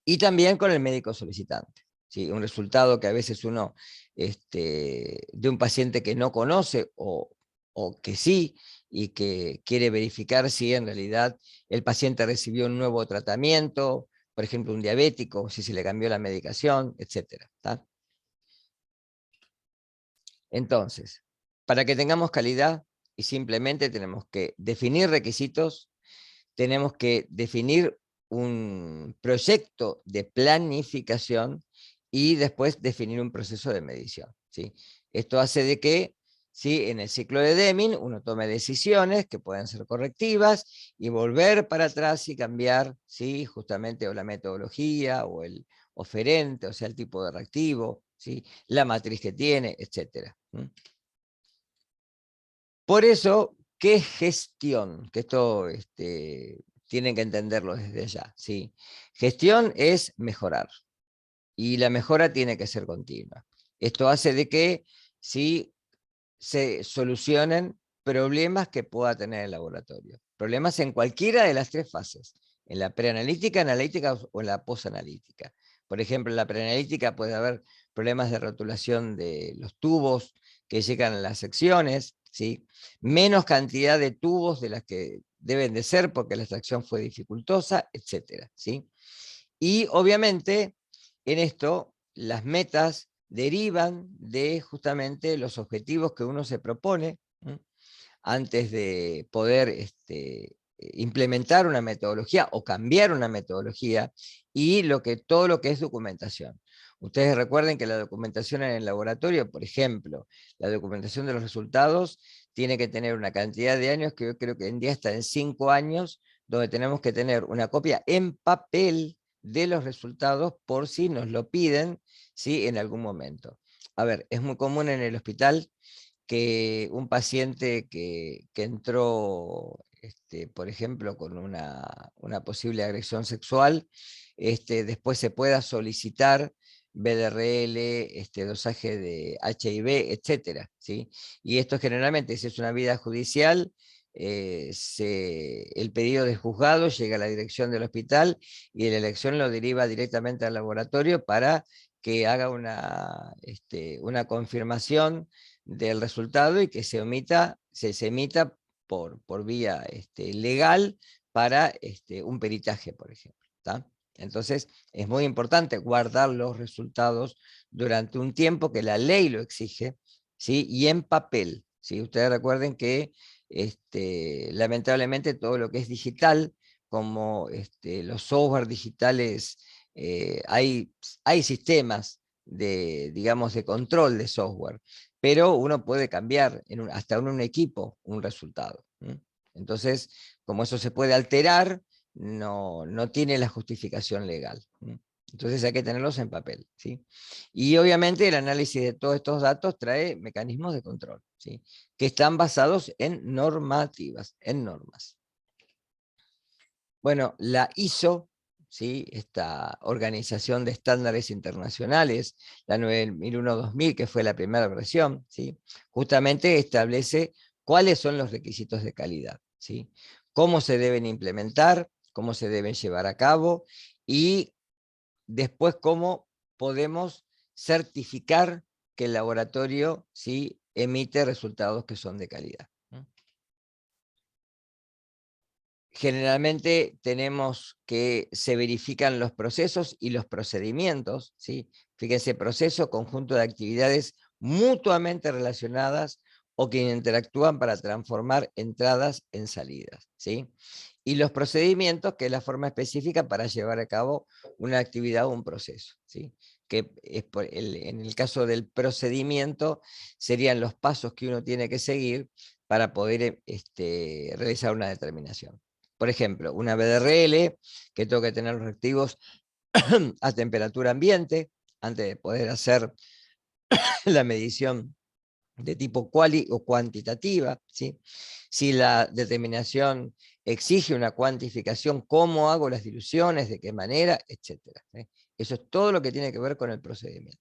Y también con el médico solicitante. ¿Sí? Un resultado que a veces uno, de un paciente que no conoce o que sí, y que quiere verificar si en realidad el paciente recibió un nuevo tratamiento, por ejemplo, un diabético, si se le cambió la medicación, etc. ¿Tá? Entonces, para que tengamos calidad, y simplemente tenemos que definir requisitos, tenemos que definir un proyecto de planificación y después definir un proceso de medición, ¿sí? Esto hace de que, ¿sí? En el ciclo de Deming uno tome decisiones que pueden ser correctivas y volver para atrás y cambiar, ¿sí? Justamente o la metodología o el oferente, o sea, el tipo de reactivo, ¿sí? La matriz que tiene, etc. Por eso, ¿qué es gestión? Que esto tienen que entenderlo desde ya. ¿Sí? Gestión es mejorar, y la mejora tiene que ser continua. Esto hace de que sí se solucionen problemas que pueda tener el laboratorio. Problemas en cualquiera de las tres fases, en la preanalítica, analítica o en la posanalítica. Por ejemplo, en la preanalítica puede haber problemas de rotulación de los tubos que llegan a las secciones, ¿sí? Menos cantidad de tubos de las que deben de ser porque la extracción fue dificultosa, etc. ¿sí? Y obviamente en esto las metas derivan de justamente los objetivos que uno se propone, ¿sí? Antes de poder implementar una metodología o cambiar una metodología, y todo lo que es documentación. Ustedes recuerden que la documentación en el laboratorio, por ejemplo, la documentación de los resultados tiene que tener una cantidad de años que yo creo que en día está en 5 años, donde tenemos que tener una copia en papel de los resultados por si nos lo piden, ¿sí? En algún momento. A ver, es muy común en el hospital que un paciente que entró, por ejemplo, con una posible agresión sexual, después se pueda solicitar BDRL, dosaje de HIV, etcétera, ¿sí? Y esto generalmente, si es una vida judicial, el pedido de juzgado llega a la dirección del hospital y la elección lo deriva directamente al laboratorio para que haga una confirmación del resultado y que se emita por vía legal para un peritaje, por ejemplo. ¿tá? Entonces, es muy importante guardar los resultados durante un tiempo que la ley lo exige, ¿sí? Y en papel. ¿sí? Ustedes recuerden que lamentablemente todo lo que es digital, como los software digitales, hay sistemas digamos, de control de software, pero uno puede cambiar hasta en un equipo un resultado. Entonces, como eso se puede alterar, no tiene la justificación legal. Entonces hay que tenerlos en papel. ¿sí? Y obviamente el análisis de todos estos datos trae mecanismos de control, ¿sí? que están basados en normativas, en normas. Bueno, la ISO, ¿sí? Esta organización de estándares internacionales, la 9001-2000, que fue la primera versión, ¿sí? justamente establece cuáles son los requisitos de calidad, ¿sí? cómo se deben implementar, cómo se deben llevar a cabo, y después cómo podemos certificar que el laboratorio ¿sí? emite resultados que son de calidad. Generalmente tenemos que se verifican los procesos y los procedimientos, ¿sí? Fíjense, proceso, conjunto de actividades mutuamente relacionadas o que interactúan para transformar entradas en salidas, ¿sí? Y los procedimientos, que es la forma específica para llevar a cabo una actividad o un proceso, ¿sí? Que es en el caso del procedimiento serían los pasos que uno tiene que seguir para poder realizar una determinación. Por ejemplo, una BDRL, que tengo que tener los reactivos a temperatura ambiente, antes de poder hacer la medición de tipo quali o cuantitativa, ¿sí? Si la determinación exige una cuantificación, cómo hago las diluciones, de qué manera, etcétera, ¿sí? Eso es todo lo que tiene que ver con el procedimiento.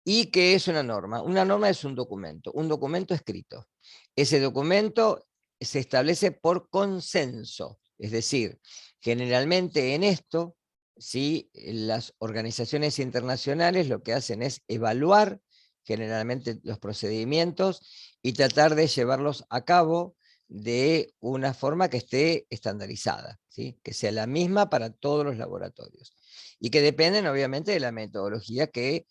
¿Y qué es una norma? Una norma es un documento escrito. Ese documento se establece por consenso, es decir, generalmente en esto, ¿sí? Las organizaciones internacionales lo que hacen es evaluar generalmente los procedimientos y tratar de llevarlos a cabo de una forma que esté estandarizada, ¿sí? Que sea la misma para todos los laboratorios y que dependen obviamente de la metodología que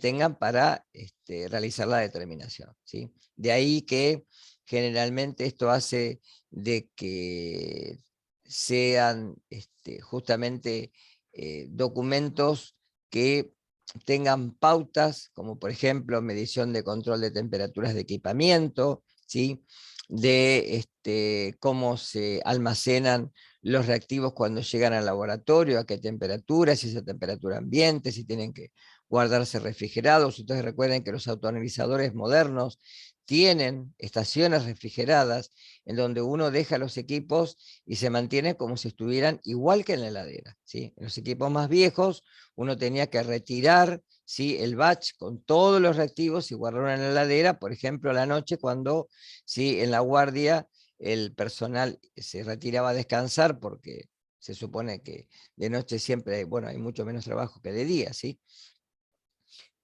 tengan para realizar la determinación, ¿sí? De ahí que generalmente esto hace de que sean justamente documentos que tengan pautas, como por ejemplo medición de control de temperaturas de equipamiento, ¿sí? De cómo se almacenan los reactivos cuando llegan al laboratorio, a qué temperatura, si es a temperatura ambiente, si tienen que guardarse refrigerados. Ustedes recuerden que los autoanalizadores modernos tienen estaciones refrigeradas en donde uno deja los equipos y se mantiene como si estuvieran igual que en la heladera, ¿sí? En los equipos más viejos uno tenía que retirar, ¿sí? El batch con todos los reactivos y guardarlo en la heladera, por ejemplo, a la noche cuando, ¿sí? En la guardia el personal se retiraba a descansar porque se supone que de noche siempre, bueno, hay mucho menos trabajo que de día, ¿sí?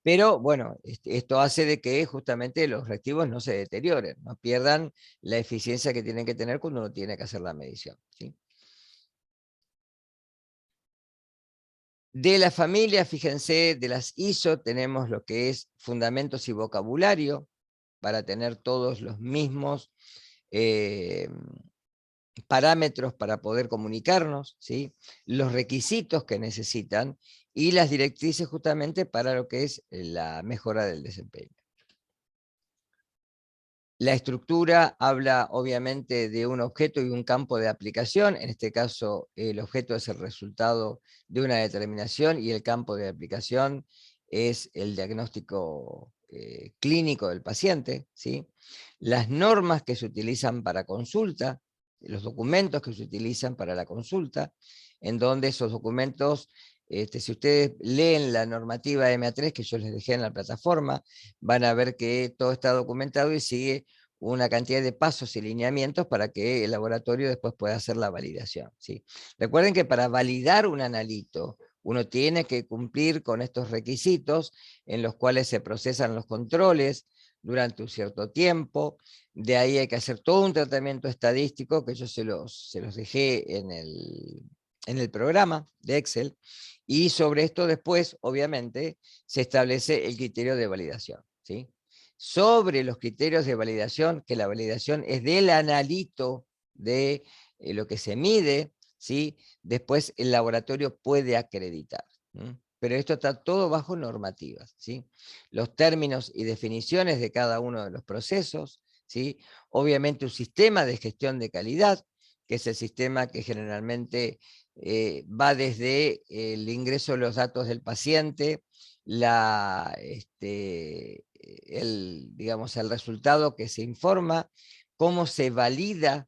Pero bueno, esto hace de que justamente los reactivos no se deterioren, no pierdan la eficiencia que tienen que tener cuando uno tiene que hacer la medición, ¿sí? De la familia, fíjense, de las ISO tenemos lo que es fundamentos y vocabulario, para tener todos los mismos eh, parámetros para poder comunicarnos, ¿sí? Los requisitos que necesitan y las directrices justamente para lo que es la mejora del desempeño. La estructura habla obviamente de un objeto y un campo de aplicación. En este caso, el objeto es el resultado de una determinación y el campo de aplicación es el diagnóstico clínico del paciente, ¿sí? Las normas que se utilizan para consulta, los documentos que se utilizan para la consulta, en donde esos documentos, si ustedes leen la normativa MA3 que yo les dejé en la plataforma, van a ver que todo está documentado y sigue una cantidad de pasos y lineamientos para que el laboratorio después pueda hacer la validación, ¿sí? Recuerden que para validar un analito, uno tiene que cumplir con estos requisitos en los cuales se procesan los controles durante un cierto tiempo. De ahí hay que hacer todo un tratamiento estadístico que yo se los dejé en el programa de Excel, y sobre esto después, obviamente, se establece el criterio de validación, ¿sí? Sobre los criterios de validación, que la validación es del analito de lo que se mide, ¿sí? Después el laboratorio puede acreditar. Pero esto está todo bajo normativas, ¿sí? Los términos y definiciones de cada uno de los procesos, ¿sí? Obviamente un sistema de gestión de calidad, que es el sistema que generalmente va desde el ingreso de los datos del paciente, digamos, el resultado que se informa, cómo se valida,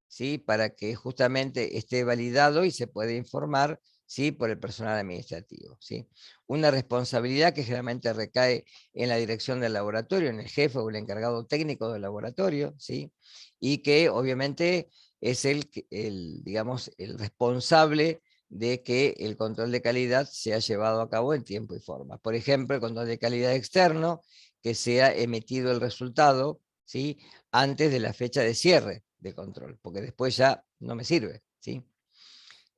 ¿sí? Para que justamente esté validado y se puede informar, ¿sí? Por el personal administrativo, ¿sí? Una responsabilidad que generalmente recae en la dirección del laboratorio, en el jefe o el encargado técnico del laboratorio, ¿sí? Y que obviamente es digamos, el responsable de que el control de calidad sea llevado a cabo en tiempo y forma. Por ejemplo, el control de calidad externo, que sea emitido el resultado, ¿sí? Antes de la fecha de cierre de control, porque después ya no me sirve, ¿sí?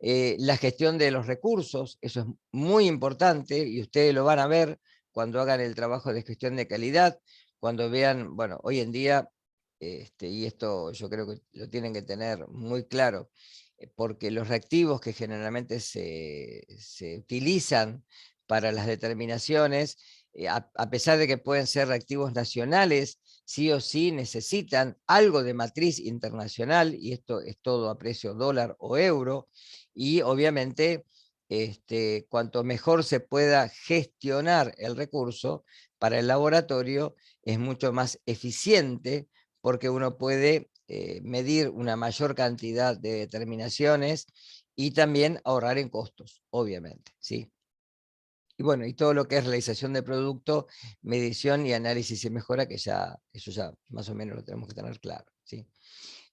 La gestión de los recursos, eso es muy importante y ustedes lo van a ver cuando hagan el trabajo de gestión de calidad, cuando vean, bueno, hoy en día, y esto yo creo que lo tienen que tener muy claro, porque los reactivos que generalmente se utilizan para las determinaciones, a pesar de que pueden ser reactivos nacionales, sí o sí necesitan algo de matriz internacional, y esto es todo a precio dólar o euro, y obviamente cuanto mejor se pueda gestionar el recurso para el laboratorio, es mucho más eficiente, porque uno puede medir una mayor cantidad de determinaciones y también ahorrar en costos, obviamente, ¿sí? Y bueno, y todo lo que es realización de producto, medición y análisis y mejora, que ya, eso ya más o menos lo tenemos que tener claro, ¿sí?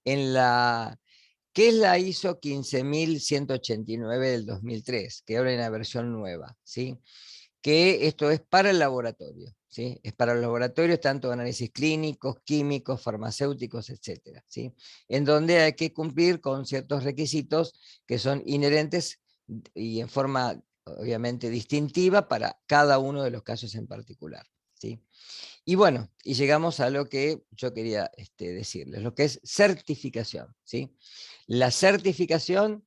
En la, ¿Qué es la ISO 15189 del 2003? Que ahora hay una versión nueva, ¿sí? Que esto es para el laboratorio, ¿sí? Es para los laboratorios, tanto análisis clínicos, químicos, farmacéuticos, etcétera, ¿sí? En donde hay que cumplir con ciertos requisitos que son inherentes y en forma obviamente distintiva para cada uno de los casos en particular, ¿sí? Y bueno, y llegamos a lo que yo quería decirles, lo que es certificación, ¿sí? La certificación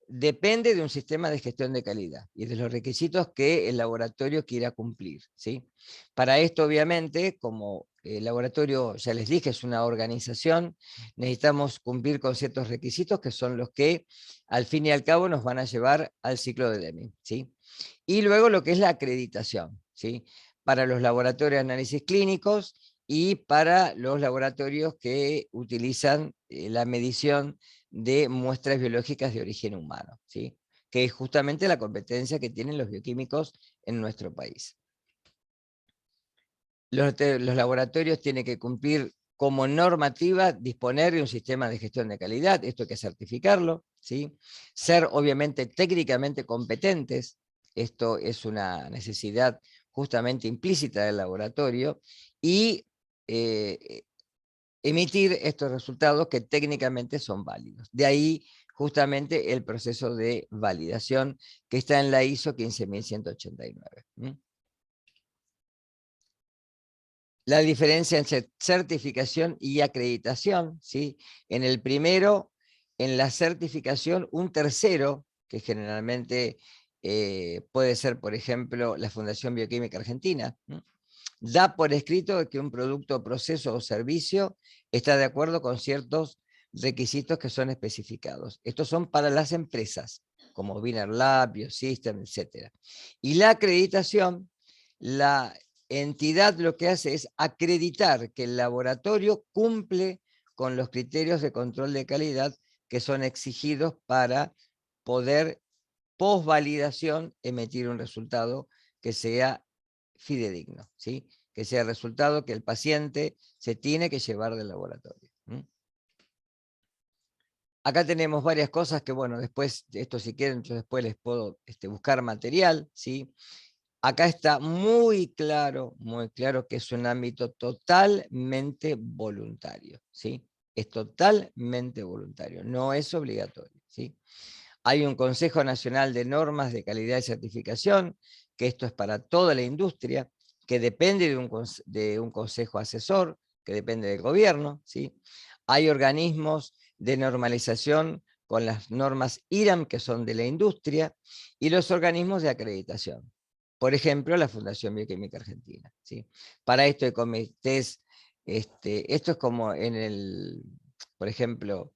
depende de un sistema de gestión de calidad y de los requisitos que el laboratorio quiera cumplir, ¿sí? Para esto, obviamente, como el laboratorio, ya les dije, es una organización, necesitamos cumplir con ciertos requisitos que son los que, al fin y al cabo, nos van a llevar al ciclo de Deming, ¿sí? Y luego lo que es la acreditación, ¿sí? Para los laboratorios de análisis clínicos y para los laboratorios que utilizan la medición de muestras biológicas de origen humano, ¿sí? Que es justamente la competencia que tienen los bioquímicos en nuestro país. Los laboratorios tienen que cumplir como normativa, disponer de un sistema de gestión de calidad, esto hay que certificarlo, ¿sí? Ser obviamente técnicamente competentes, esto es una necesidad justamente implícita del laboratorio, y emitir estos resultados que técnicamente son válidos. De ahí justamente el proceso de validación que está en la ISO 15189. La diferencia entre certificación y acreditación, ¿sí? En el primero, en la certificación, un tercero, que generalmente puede ser, por ejemplo, la Fundación Bioquímica Argentina, da por escrito que un producto, proceso o servicio está de acuerdo con ciertos requisitos que son especificados. Estos son para las empresas, como Wiener Lab, Biosystem, etc. Y la acreditación, la entidad lo que hace es acreditar que el laboratorio cumple con los criterios de control de calidad que son exigidos para poder, posvalidación, emitir un resultado que sea fidedigno, ¿sí? Que sea el resultado que el paciente se tiene que llevar del laboratorio. Acá tenemos varias cosas que, bueno, después, esto si quieren, yo después les puedo buscar material, ¿sí? Acá está muy claro que es un ámbito totalmente voluntario, ¿sí? Es totalmente voluntario, no es obligatorio, ¿sí? Hay un Consejo Nacional de Normas de Calidad y Certificación, que esto es para toda la industria, que depende de un consejo asesor, que depende del gobierno, ¿sí? Hay organismos de normalización con las normas IRAM, que son de la industria, y los organismos de acreditación. Por ejemplo, la Fundación Bioquímica Argentina, ¿sí? Para esto hay comités, esto es como por ejemplo,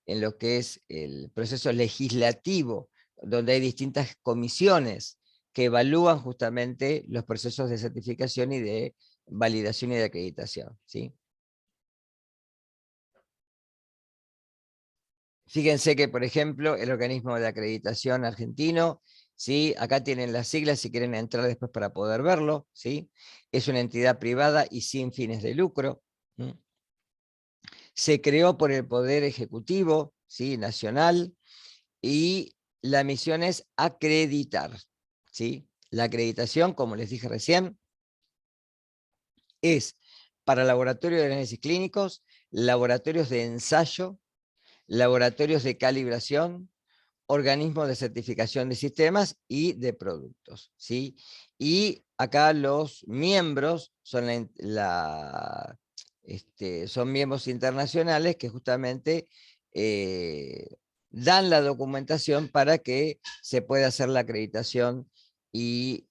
en lo que es el proceso legislativo, donde hay distintas comisiones que evalúan justamente los procesos de certificación y de validación y de acreditación, ¿sí? Fíjense que, por ejemplo, el organismo de acreditación argentino, ¿sí? Acá tienen las siglas si quieren entrar después para poder verlo, ¿sí? Es una entidad privada y sin fines de lucro. Se creó por el Poder Ejecutivo, ¿sí? Nacional, y la misión es acreditar, ¿sí? La acreditación, como les dije recién, es para laboratorios de análisis clínicos, laboratorios de ensayo, laboratorios de calibración, organismos de certificación de sistemas y de productos, ¿sí? Y acá los miembros son, son miembros internacionales que justamente dan la documentación para que se pueda hacer la acreditación y,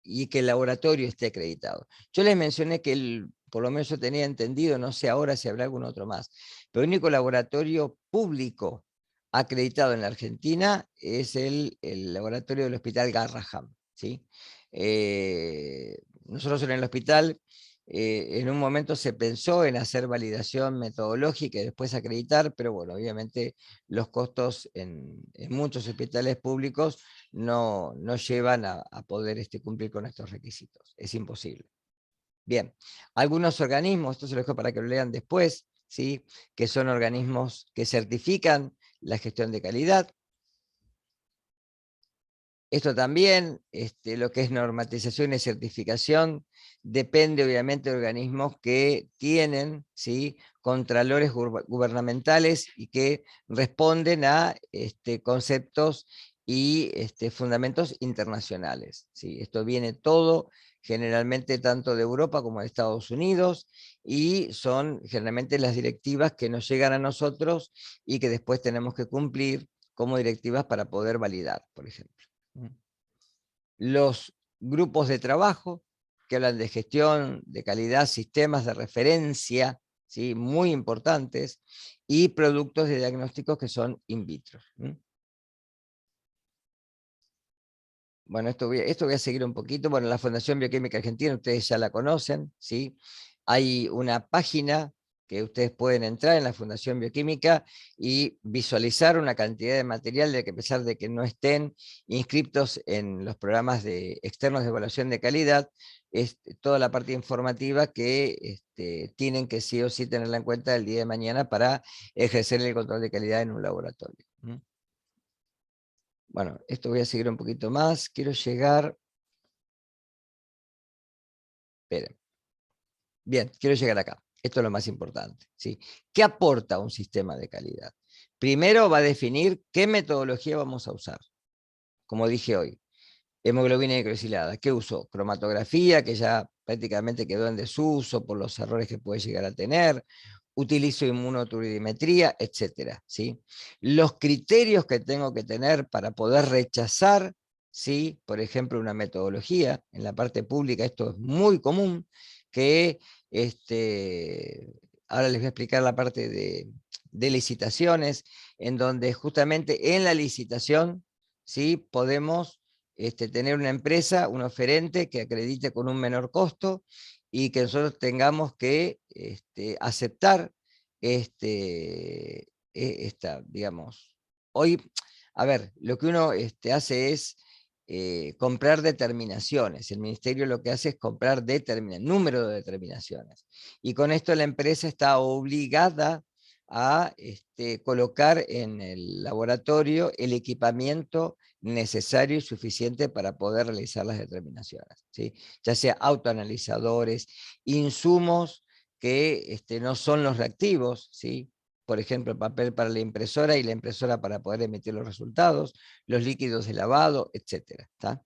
y que el laboratorio esté acreditado. Yo les mencioné que por lo menos yo tenía entendido, no sé ahora si habrá algún otro más, pero el único laboratorio público acreditado en la Argentina es el laboratorio del Hospital Garrahan, ¿sí? Nosotros en el hospital, en un momento se pensó en hacer validación metodológica y después acreditar, pero bueno, obviamente los costos en muchos hospitales públicos no llevan a poder cumplir con estos requisitos. Es imposible. Bien, algunos organismos, esto se lo dejo para que lo lean después, ¿sí? Que son organismos que certifican la gestión de calidad. Esto también, lo que es normatización y certificación, depende obviamente de organismos que tienen, ¿sí?, contralores gubernamentales y que responden a conceptos y fundamentos internacionales, ¿sí? Esto viene todo generalmente tanto de Europa como de Estados Unidos, y son generalmente las directivas que nos llegan a nosotros y que después tenemos que cumplir como directivas para poder validar, por ejemplo. Los grupos de trabajo que hablan de gestión, de calidad, sistemas de referencia, ¿sí?, muy importantes, y productos de diagnósticos que son in vitro. Bueno, esto voy a seguir un poquito. Bueno, la Fundación Bioquímica Argentina, ustedes ya la conocen, ¿sí? Hay una página que ustedes pueden entrar en la Fundación Bioquímica y visualizar una cantidad de material de que, a pesar de que no estén inscriptos en los programas externos de evaluación de calidad, es toda la parte informativa que tienen que sí o sí tenerla en cuenta el día de mañana para ejercer el control de calidad en un laboratorio. Bueno, esto voy a seguir un poquito más. Quiero llegar... Esperen. Bien, quiero llegar acá. Esto es lo más importante, ¿sí? ¿Qué aporta un sistema de calidad? Primero va a definir qué metodología vamos a usar. Como dije hoy, hemoglobina glicosilada. ¿Qué uso? Cromatografía, que ya prácticamente quedó en desuso por los errores que puede llegar a tener. Utilizo inmunoturimetría, etcétera, ¿sí? Los criterios que tengo que tener para poder rechazar, ¿sí?, por ejemplo, una metodología. En la parte pública esto es muy común, que ahora les voy a explicar la parte de licitaciones, en donde justamente en la licitación, ¿sí?, podemos tener una empresa, un oferente que acredite con un menor costo, y que nosotros tengamos que aceptar digamos, hoy, a ver, lo que uno hace es comprar determinaciones. El ministerio lo que hace es comprar número de determinaciones, y con esto la empresa está obligada a colocar en el laboratorio el equipamiento necesario y suficiente para poder realizar las determinaciones, ¿sí? Ya sea autoanalizadores, insumos que no son los reactivos, ¿sí? Por ejemplo, el papel para la impresora y la impresora para poder emitir los resultados, los líquidos de lavado, etcétera, ¿tá?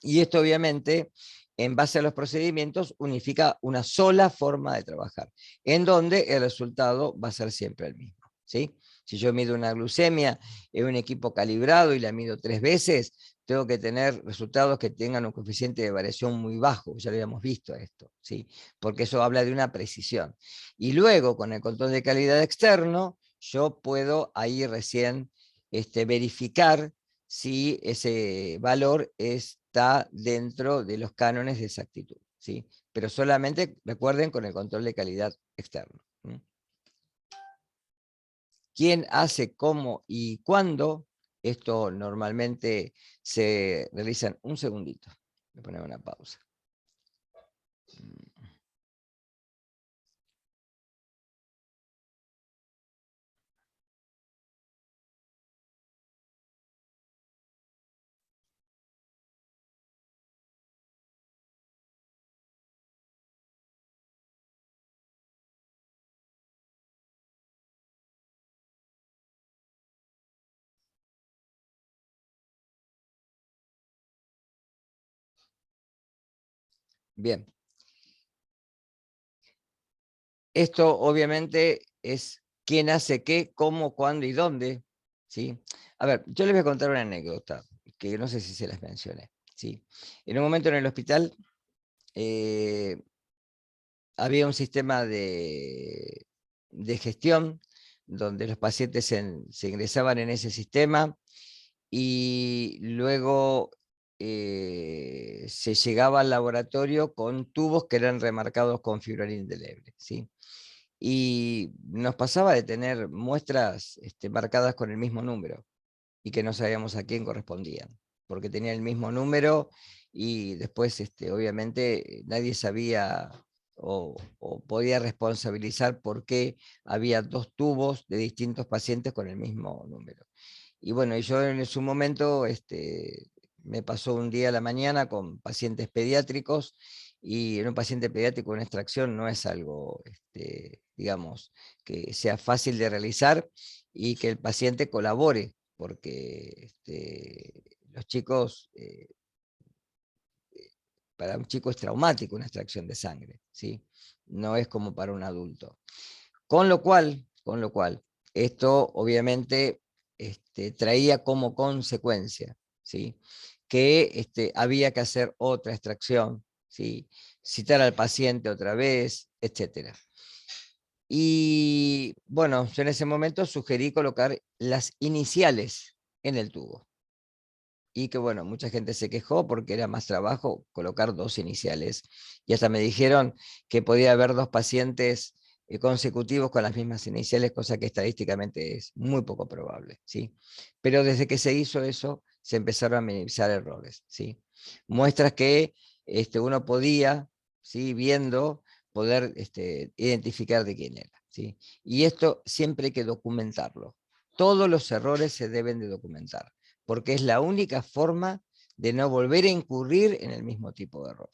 Y esto obviamente, en base a los procedimientos, unifica una sola forma de trabajar, en donde el resultado va a ser siempre el mismo, ¿sí? Si yo mido una glucemia en un equipo calibrado y la mido 3 veces, tengo que tener resultados que tengan un coeficiente de variación muy bajo, ya lo habíamos visto esto, ¿sí? Porque eso habla de una precisión. Y luego, con el control de calidad externo, yo puedo ahí recién verificar si ese valor está dentro de los cánones de exactitud, ¿sí? Pero solamente, recuerden, con el control de calidad externo. ¿Quién hace, cómo y cuándo? Esto normalmente se realiza en un segundito. Voy a poner una pausa. Bien. Esto obviamente es quién hace qué, cómo, cuándo y dónde, ¿sí? A ver, yo les voy a contar una anécdota, que no sé si se las mencioné, ¿sí? En un momento en el hospital eh, había un sistema de gestión donde los pacientes se ingresaban en ese sistema y luego se llegaba al laboratorio con tubos que eran remarcados con fibra indeleble, ¿sí? Y nos pasaba de tener muestras marcadas con el mismo número y que no sabíamos a quién correspondían, porque tenían el mismo número y después obviamente nadie sabía o podía responsabilizar por qué había dos tubos de distintos pacientes con el mismo número. Y bueno, yo en su momento me pasó un día a la mañana con pacientes pediátricos y en un paciente pediátrico una extracción no es algo, digamos, que sea fácil de realizar y que el paciente colabore, porque los chicos, para un chico es traumático una extracción de sangre, ¿sí? No es como para un adulto. Con lo cual, esto obviamente traía como consecuencia, ¿sí? Que había que hacer otra extracción, ¿sí? Citar al paciente otra vez, etcétera. Y bueno, yo en ese momento sugerí colocar las iniciales en el tubo. Y que bueno, mucha gente se quejó porque era más trabajo colocar dos iniciales. Y hasta me dijeron que podía haber dos pacientes consecutivos con las mismas iniciales, cosa que estadísticamente es muy poco probable, ¿sí? Pero desde que se hizo eso, se empezaron a minimizar errores, ¿sí? Muestras que uno podía, ¿sí? Viendo, poder identificar de quién era, ¿sí? Y esto siempre hay que documentarlo. Todos los errores se deben de documentar porque es la única forma de no volver a incurrir en el mismo tipo de error.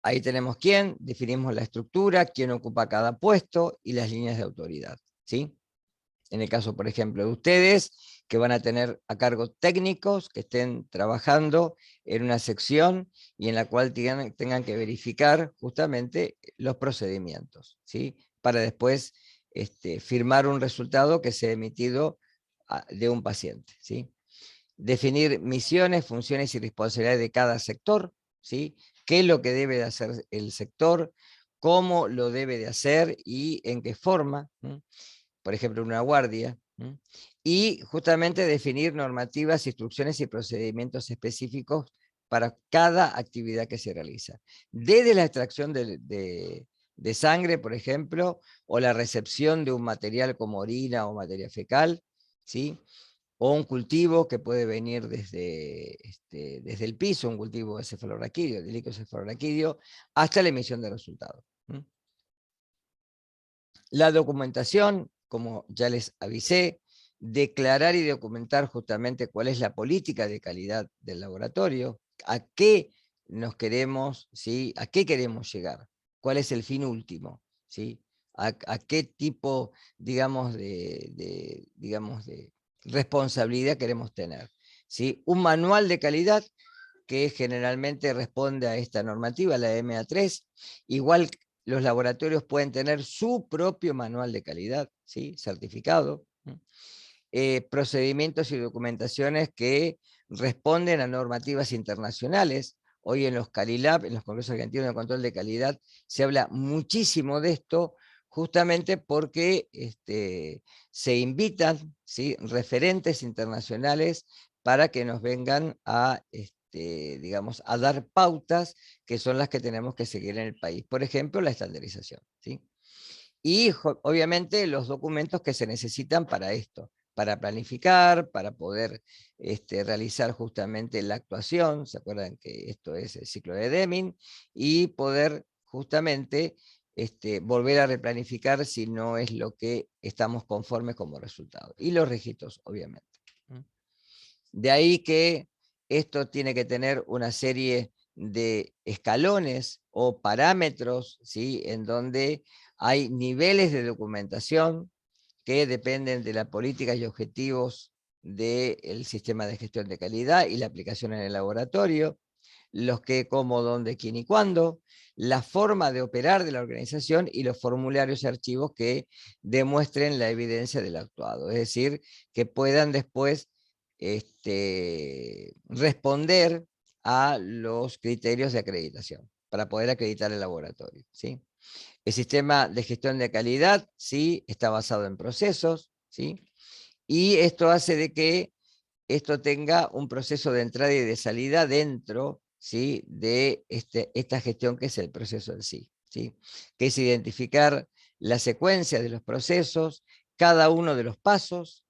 Ahí tenemos quién, definimos la estructura, quién ocupa cada puesto y las líneas de autoridad, ¿sí? En el caso, por ejemplo, de ustedes, que van a tener a cargo técnicos que estén trabajando en una sección y en la cual tengan que verificar justamente los procedimientos, ¿sí? Para después firmar un resultado que sea emitido de un paciente, ¿sí? Definir misiones, funciones y responsabilidades de cada sector, ¿sí? ¿Qué es lo que debe de hacer el sector? ¿Cómo lo debe de hacer y en qué forma? Por ejemplo, una guardia, y justamente definir normativas, instrucciones y procedimientos específicos para cada actividad que se realiza. Desde la extracción de sangre, por ejemplo, o la recepción de un material como orina o materia fecal, ¿sí? O un cultivo que puede venir desde el piso, un cultivo de cefalorraquídeo, de líquido cefalorraquídeo, hasta la emisión de resultados. La documentación, como ya les avisé, declarar y documentar justamente cuál es la política de calidad del laboratorio, a qué nos queremos, ¿sí? A qué queremos llegar, cuál es el fin último, ¿sí? A qué tipo, digamos, digamos, de responsabilidad queremos tener, ¿sí? Un manual de calidad que generalmente responde a esta normativa, la MA3, igual los laboratorios pueden tener su propio manual de calidad, ¿sí? Certificado, procedimientos y documentaciones que responden a normativas internacionales. Hoy en los CALILAB, en los Congresos Argentinos de Control de Calidad, se habla muchísimo de esto, justamente porque se invitan, ¿sí? Referentes internacionales para que nos vengan a, digamos, a dar pautas que son las que tenemos que seguir en el país. Por ejemplo, la estandarización, ¿sí? Y obviamente los documentos que se necesitan para esto, para planificar, para poder realizar justamente la actuación, se acuerdan que esto es el ciclo de Deming, y poder justamente volver a replanificar si no es lo que estamos conformes como resultado. Y los registros, obviamente. De ahí que esto tiene que tener una serie de escalones o parámetros, ¿sí? En donde hay niveles de documentación que dependen de las políticas y objetivos del sistema de gestión de calidad y la aplicación en el laboratorio, los qué, cómo, dónde, quién y cuándo, la forma de operar de la organización y los formularios y archivos que demuestren la evidencia del actuado, es decir, que puedan después responder a los criterios de acreditación para poder acreditar el laboratorio, ¿sí? El sistema de gestión de calidad, sí, está basado en procesos, ¿sí? Y esto hace de que esto tenga un proceso de entrada y de salida dentro, ¿sí?, de esta gestión que es el proceso en sí, ¿sí? Que es identificar la secuencia de los procesos, cada uno de los pasos,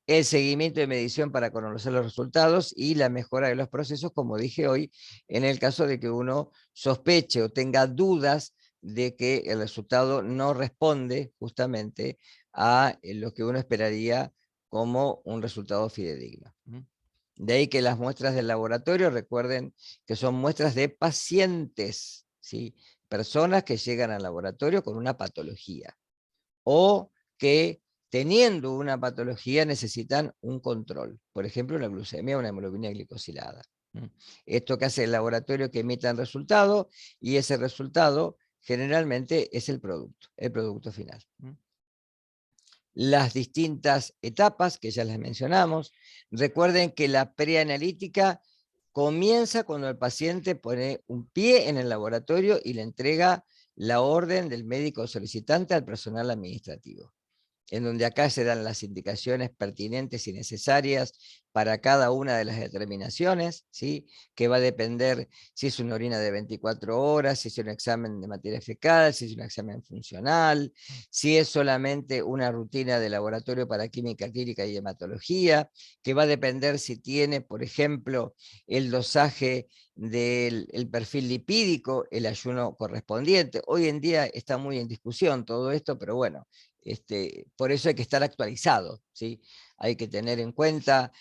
el seguimiento de medición para conocer los resultados y la mejora de los procesos, como dije hoy, en el caso de que uno sospeche o tenga dudas de que el resultado no responde justamente a lo que uno esperaría como un resultado fidedigno. De ahí que las muestras del laboratorio, recuerden que son muestras de pacientes, ¿sí? Personas que llegan al laboratorio con una patología o que teniendo una patología necesitan un control, por ejemplo una glucemia o una hemoglobina glicosilada. Esto que hace el laboratorio que emita el resultado y ese resultado generalmente es el producto final. Las distintas etapas que ya les mencionamos. Recuerden que la preanalítica comienza cuando el paciente pone un pie en el laboratorio y le entrega la orden del médico solicitante al personal administrativo, en donde acá se dan las indicaciones pertinentes y necesarias para cada una de las determinaciones, ¿sí? Que va a depender si es una orina de 24 horas, si es un examen de materia fecal, si es un examen funcional, si es solamente una rutina de laboratorio para química clínica y hematología, que va a depender si tiene, por ejemplo, el dosaje del perfil lipídico, el ayuno correspondiente. Hoy en día está muy en discusión todo esto, pero bueno, por eso hay que estar actualizado, ¿sí? Hay que tener en cuenta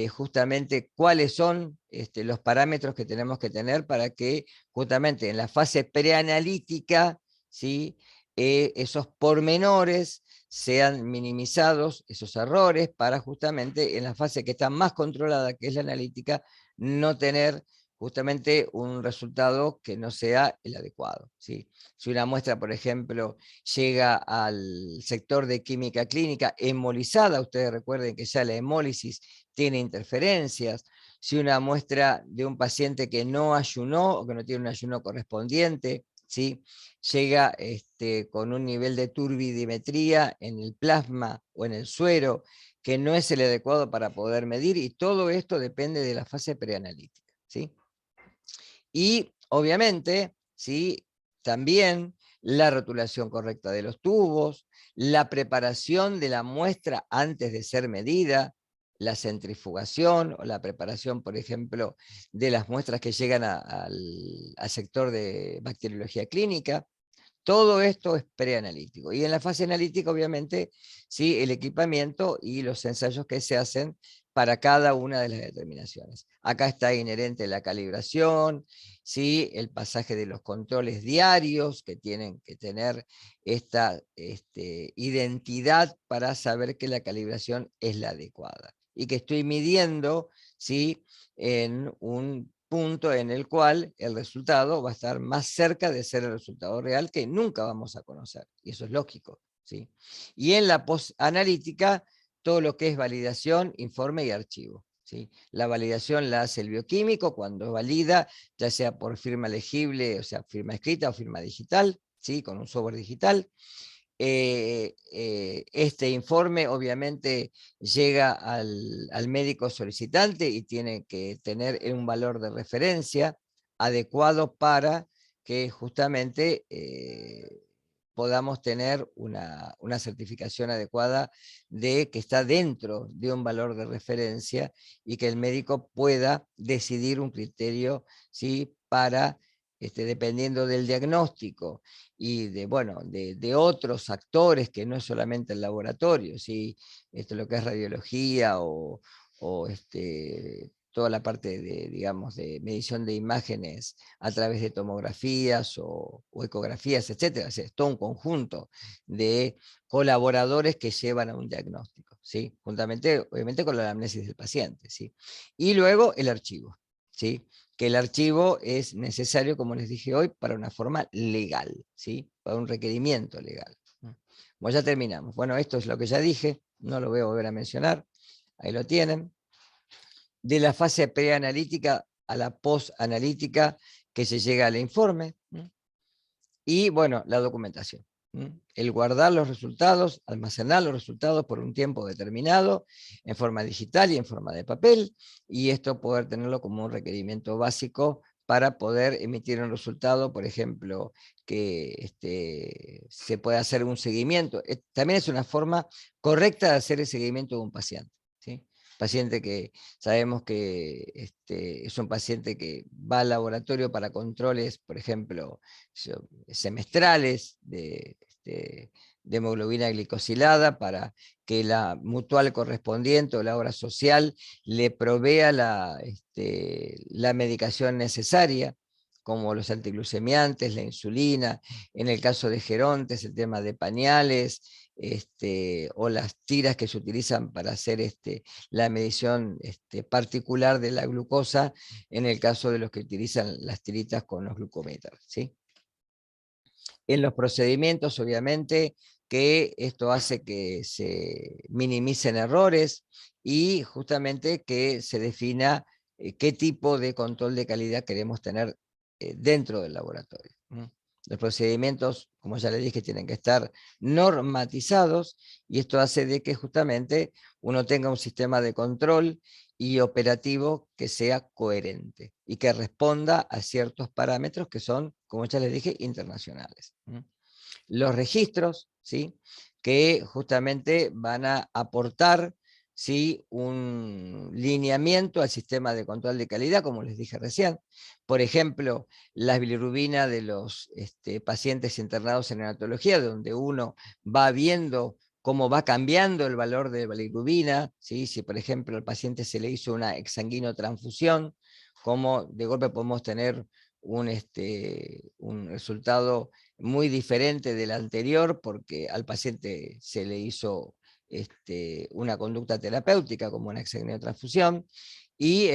justamente cuáles son los parámetros que tenemos que tener para que justamente en la fase preanalítica, ¿sí?, esos pormenores sean minimizados, esos errores, para justamente en la fase que está más controlada, que es la analítica, no tener justamente un resultado que no sea el adecuado, ¿sí? Si una muestra, por ejemplo, llega al sector de química clínica hemolizada, ustedes recuerden que ya la hemólisis tiene interferencias. Si una muestra de un paciente que no ayunó o que no tiene un ayuno correspondiente, ¿sí?, llega con un nivel de turbidimetría en el plasma o en el suero que no es el adecuado para poder medir, y todo esto depende de la fase preanalítica, ¿sí? Y obviamente, ¿sí?, también la rotulación correcta de los tubos, la preparación de la muestra antes de ser medida, la centrifugación o la preparación, por ejemplo, de las muestras que llegan al sector de bacteriología clínica. Todo esto es preanalítico. Y en la fase analítica, obviamente, sí, el equipamiento y los ensayos que se hacen para cada una de las determinaciones. Acá está inherente la calibración, ¿sí?, el pasaje de los controles diarios que tienen que tener esta identidad para saber que la calibración es la adecuada y que estoy midiendo, ¿sí?, en un punto en el cual el resultado va a estar más cerca de ser el resultado real, que nunca vamos a conocer, y eso es lógico, ¿sí? Y en la postanalítica, todo lo que es validación, informe y archivo, ¿sí? La validación la hace el bioquímico cuando valida, ya sea por firma legible, o sea, firma escrita o firma digital, ¿sí?, con un software digital. Este informe obviamente llega al médico solicitante y tiene que tener un valor de referencia adecuado para que justamente podamos tener una certificación adecuada de que está dentro de un valor de referencia y que el médico pueda decidir un criterio, ¿sí?, para, dependiendo del diagnóstico y bueno, de otros actores que no es solamente el laboratorio, ¿sí?, lo que es radiología o toda la parte de, digamos, de medición de imágenes a través de tomografías o ecografías, etcétera. Es todo un conjunto de colaboradores que llevan a un diagnóstico, ¿sí? Juntamente, obviamente, con la anamnesis del paciente, ¿sí? Y luego el archivo, ¿sí? Que el archivo es necesario, como les dije hoy, para una forma legal, ¿sí? Para un requerimiento legal. Bueno, ya terminamos. Bueno, esto es lo que ya dije, no lo voy a volver a mencionar, ahí lo tienen. De la fase preanalítica a la postanalítica, que se llega al informe, y bueno, la documentación. El guardar los resultados, almacenar los resultados por un tiempo determinado, en forma digital y en forma de papel, y esto poder tenerlo como un requerimiento básico para poder emitir un resultado, por ejemplo, que se pueda hacer un seguimiento. También es una forma correcta de hacer el seguimiento de un paciente, ¿sí? Paciente que sabemos que es un paciente que va al laboratorio para controles, por ejemplo, semestrales de hemoglobina glicosilada, para que la mutual correspondiente o la obra social le provea la medicación necesaria, como los antiglucemiantes, la insulina, en el caso de gerontes, el tema de pañales, o las tiras que se utilizan para hacer la medición particular de la glucosa, en el caso de los que utilizan las tiritas con los glucómetros, ¿sí? En los procedimientos, obviamente, que esto hace que se minimicen errores y justamente que se defina qué tipo de control de calidad queremos tener dentro del laboratorio. Los procedimientos, como ya le dije, tienen que estar normatizados, y esto hace de que justamente uno tenga un sistema de control y operativo que sea coherente y que responda a ciertos parámetros que son, como ya les dije, internacionales. Los registros, ¿sí?, que justamente van a aportar, ¿sí?, un lineamiento al sistema de control de calidad, como les dije recién. Por ejemplo, la bilirrubina de los pacientes internados en neonatología, donde uno va viendo cómo va cambiando el valor de bilirrubina, ¿sí? Si por ejemplo al paciente se le hizo una exsanguinotransfusión, cómo de golpe podemos tener un resultado muy diferente del anterior, porque al paciente se le hizo una conducta terapéutica como una exsanguinotransfusión, y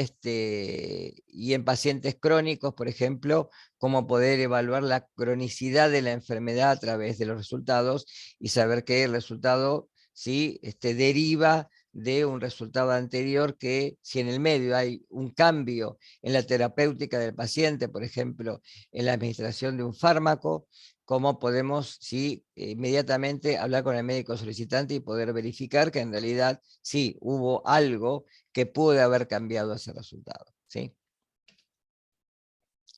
en pacientes crónicos, por ejemplo, cómo poder evaluar la cronicidad de la enfermedad a través de los resultados y saber que el resultado, ¿sí?, deriva de un resultado anterior, que si en el medio hay un cambio en la terapéutica del paciente, por ejemplo, en la administración de un fármaco, cómo podemos, sí, inmediatamente hablar con el médico solicitante y poder verificar que en realidad sí hubo algo que puede haber cambiado ese resultado, ¿sí?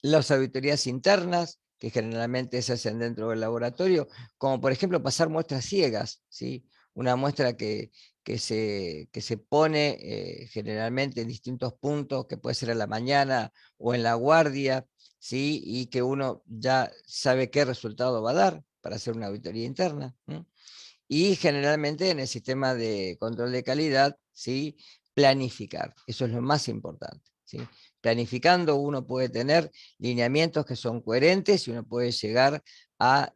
Las auditorías internas, que generalmente se hacen dentro del laboratorio, como por ejemplo pasar muestras ciegas, ¿sí? Una muestra que se pone generalmente en distintos puntos, que puede ser a la mañana o en la guardia, ¿sí?, y que uno ya sabe qué resultado va a dar para hacer una auditoría interna. Y generalmente en el sistema de control de calidad, ¿sí?, planificar, eso es lo más importante, ¿sí? Planificando uno puede tener lineamientos que son coherentes y uno puede llegar a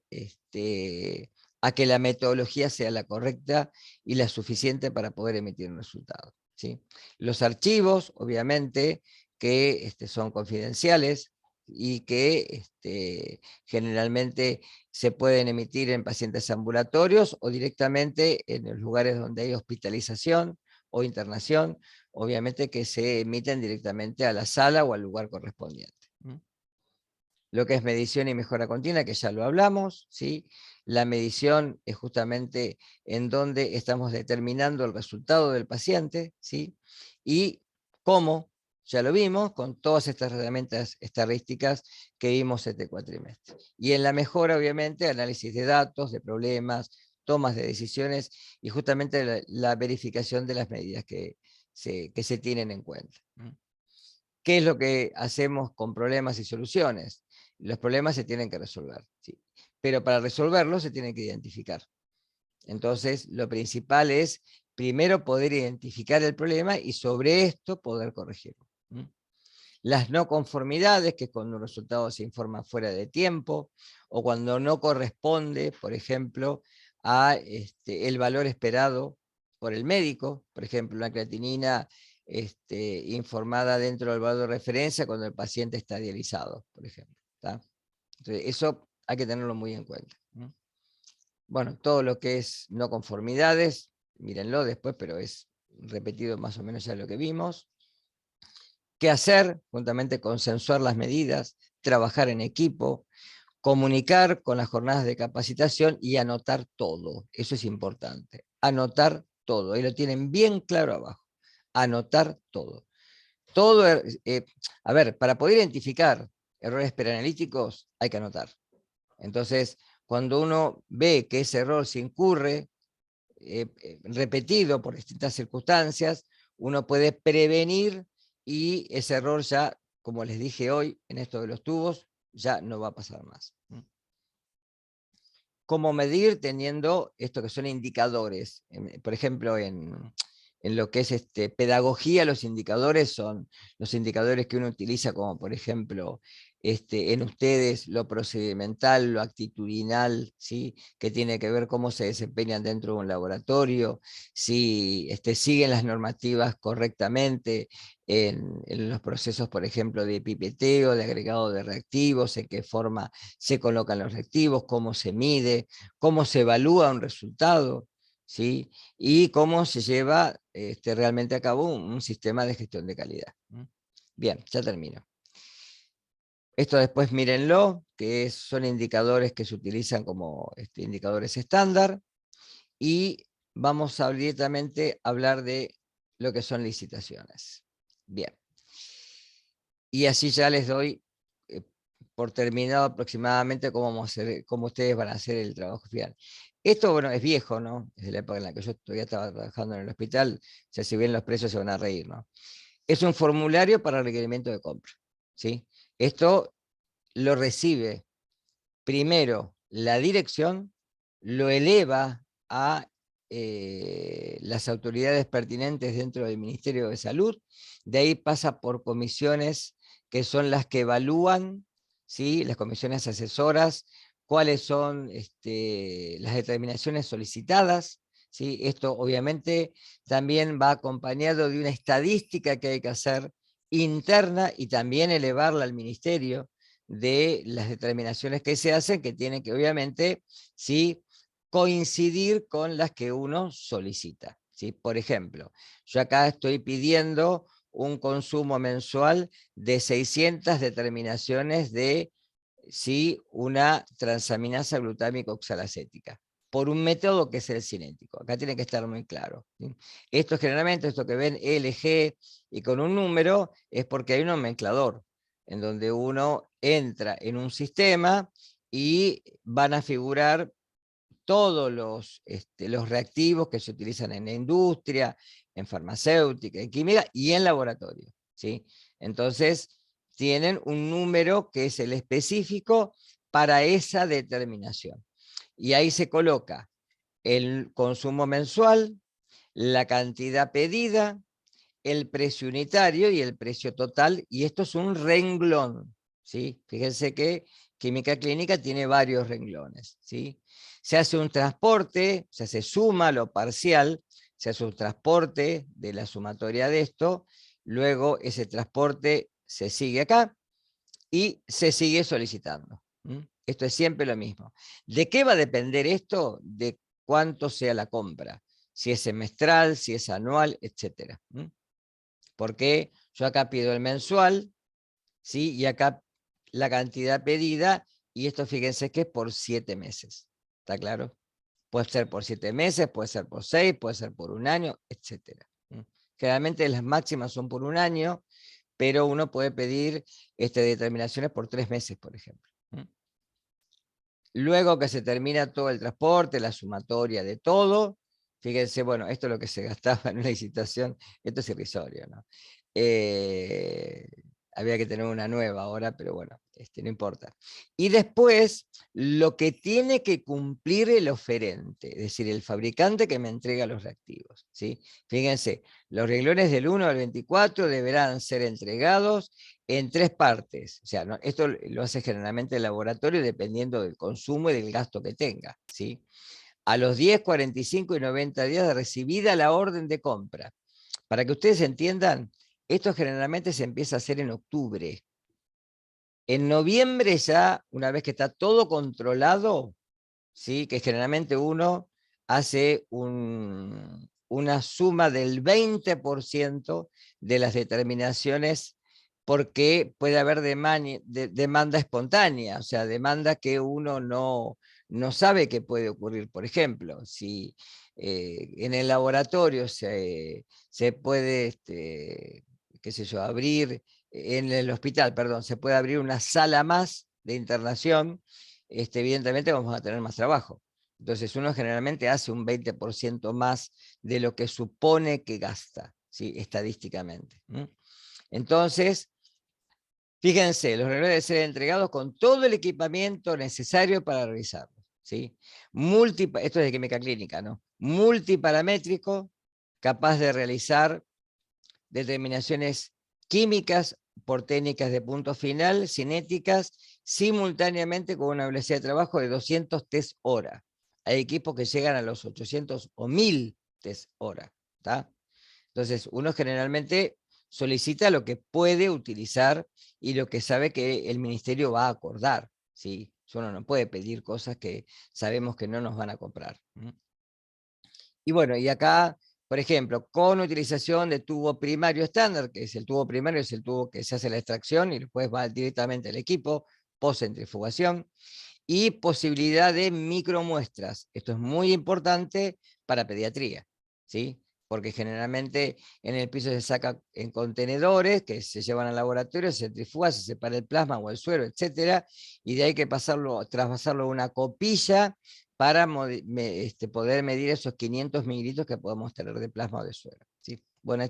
que la metodología sea la correcta y la suficiente para poder emitir un resultado, ¿sí? Los archivos, obviamente, que son confidenciales y que generalmente se pueden emitir en pacientes ambulatorios o directamente en los lugares donde hay hospitalización o internación, obviamente que se emiten directamente a la sala o al lugar correspondiente. Lo que es medición y mejora continua, que ya lo hablamos, ¿sí? La medición es justamente en donde estamos determinando el resultado del paciente, ¿sí? Y cómo, ya lo vimos, con todas estas herramientas estadísticas que vimos este cuatrimestre. Y en la mejora, obviamente, análisis de datos, de problemas, tomas de decisiones y justamente la verificación de las medidas que se tienen en cuenta. ¿Qué es lo que hacemos con problemas y soluciones? Los problemas se tienen que resolver, ¿sí? Pero para resolverlos se tienen que identificar. Entonces, lo principal es primero poder identificar el problema y sobre esto poder corregirlo. Las no conformidades, que es cuando un resultado se informa fuera de tiempo, o cuando no corresponde, por ejemplo, a el valor esperado por el médico, por ejemplo, una creatinina informada dentro del valor de referencia cuando el paciente está dializado, por ejemplo. ¿Tá? Entonces, eso hay que tenerlo muy en cuenta. Bueno, todo lo que es no conformidades, mírenlo después, pero es repetido más o menos ya lo que vimos. ¿Qué hacer? Juntamente consensuar las medidas, trabajar en equipo, comunicar con las jornadas de capacitación y anotar todo. Eso es importante. Anotar todo. Ahí lo tienen bien claro abajo. Anotar todo. Todo, a ver, para poder identificar errores peranalíticos hay que anotar. Entonces, cuando uno ve que ese error se incurre repetido por distintas circunstancias, uno puede prevenir y ese error ya, como les dije hoy, en esto de los tubos, ya no va a pasar más. ¿Cómo medir? Teniendo esto que son indicadores. Por ejemplo, en lo que es pedagogía, los indicadores son los indicadores que uno utiliza, como por ejemplo, en ustedes, lo procedimental, lo actitudinal, ¿sí? Que tiene que ver cómo se desempeñan dentro de un laboratorio, si siguen las normativas correctamente en los procesos, por ejemplo, de pipeteo, de agregado de reactivos, en qué forma se colocan los reactivos, cómo se mide, cómo se evalúa un resultado, ¿sí? Y cómo se lleva realmente a cabo un sistema de gestión de calidad. Bien, ya termino. Esto después mírenlo, que son indicadores que se utilizan como indicadores estándar, y vamos a directamente hablar de lo que son licitaciones. Bien. Y así ya les doy por terminado aproximadamente cómo ustedes van a hacer el trabajo final. Esto, bueno, es viejo, ¿no? Desde la época en la que yo todavía estaba trabajando en el hospital, ya si bien los precios se van a reír, ¿no? Es un formulario para requerimiento de compra, ¿sí? Esto lo recibe primero la dirección, lo eleva a las autoridades pertinentes dentro del Ministerio de Salud, de ahí pasa por comisiones que son las que evalúan, ¿sí? Las comisiones asesoras, cuáles son las determinaciones solicitadas, ¿sí? Esto obviamente también va acompañado de una estadística que hay que hacer interna y también elevarla al Ministerio, de las determinaciones que se hacen, que tienen que obviamente, ¿sí?, coincidir con las que uno solicita, ¿sí? Por ejemplo, yo acá estoy pidiendo un consumo mensual de 600 determinaciones de, ¿sí?, una transaminasa glutámica oxalacética, por un método que es el cinético. Acá tiene que estar muy claro, ¿sí? Esto generalmente, esto que ven LG y con un número, es porque hay un nomenclador, en donde uno entra en un sistema y van a figurar todos los reactivos que se utilizan en la industria, en farmacéutica, en química y en laboratorio, ¿sí? Entonces, tienen un número que es el específico para esa determinación. Y ahí se coloca el consumo mensual, la cantidad pedida, el precio unitario y el precio total, y esto es un renglón, ¿sí? Fíjense que química clínica tiene varios renglones, ¿sí? Se hace un transporte, se suma lo parcial, se hace un transporte de la sumatoria de esto, luego ese transporte se sigue acá y se sigue solicitando. Esto es siempre lo mismo. ¿De qué va a depender esto? De cuánto sea la compra, si es semestral, si es anual, etcétera. Porque yo acá pido el mensual, ¿sí? Y acá la cantidad pedida, y esto fíjense que es por 7 meses. ¿Está claro? Puede ser por 7 meses, puede ser por 6, puede ser por un año, etc. Generalmente las máximas son por un año, pero uno puede pedir determinaciones por 3 meses, por ejemplo. Luego que se termina todo el transporte, la sumatoria de todo, fíjense, bueno, esto es lo que se gastaba en una licitación, esto es irrisorio, ¿no? había que tener una nueva ahora, pero bueno, no importa. Y después, lo que tiene que cumplir el oferente, es decir, el fabricante que me entrega los reactivos, ¿sí? Fíjense, los renglones del 1 al 24 deberán ser entregados en 3 partes. O sea, esto lo hace generalmente el laboratorio dependiendo del consumo y del gasto que tenga, ¿sí? A los 10, 45 y 90 días de recibida la orden de compra. Para que ustedes entiendan, esto generalmente se empieza a hacer en octubre. En noviembre ya, una vez que está todo controlado, ¿sí? Que generalmente uno hace una suma del 20% de las determinaciones, porque puede haber demanda espontánea, o sea, demanda que uno no sabe que puede ocurrir. Por ejemplo, si en el laboratorio se puede, qué sé yo, abrir, en el hospital, perdón, se puede abrir una sala más de internación, evidentemente vamos a tener más trabajo. Entonces uno generalmente hace un 20% más de lo que supone que gasta, ¿sí? Estadísticamente. Entonces, fíjense, los relojes deben ser entregados con todo el equipamiento necesario para realizarlos, ¿sí? Esto es de química clínica, ¿no? Multiparamétrico, capaz de realizar determinaciones químicas por técnicas de punto final, cinéticas, simultáneamente con una velocidad de trabajo de 200 test hora. Hay equipos que llegan a los 800 o 1000 test hora. Entonces, uno generalmente solicita lo que puede utilizar y lo que sabe que el ministerio va a acordar, ¿sí? Uno no puede pedir cosas que sabemos que no nos van a comprar. Y bueno, y acá, por ejemplo, con utilización de tubo primario estándar, que es el tubo primario, es el tubo que se hace la extracción y después va directamente al equipo, post-centrifugación, y posibilidad de micromuestras. Esto es muy importante para pediatría, ¿sí? Porque generalmente en el piso se saca en contenedores que se llevan al laboratorio, se centrifuga, se separa el plasma o el suero, etcétera, y de ahí que traspasarlo a una copilla para poder medir esos 500 mililitros que podemos tener de plasma o de suero, ¿sí? Bueno,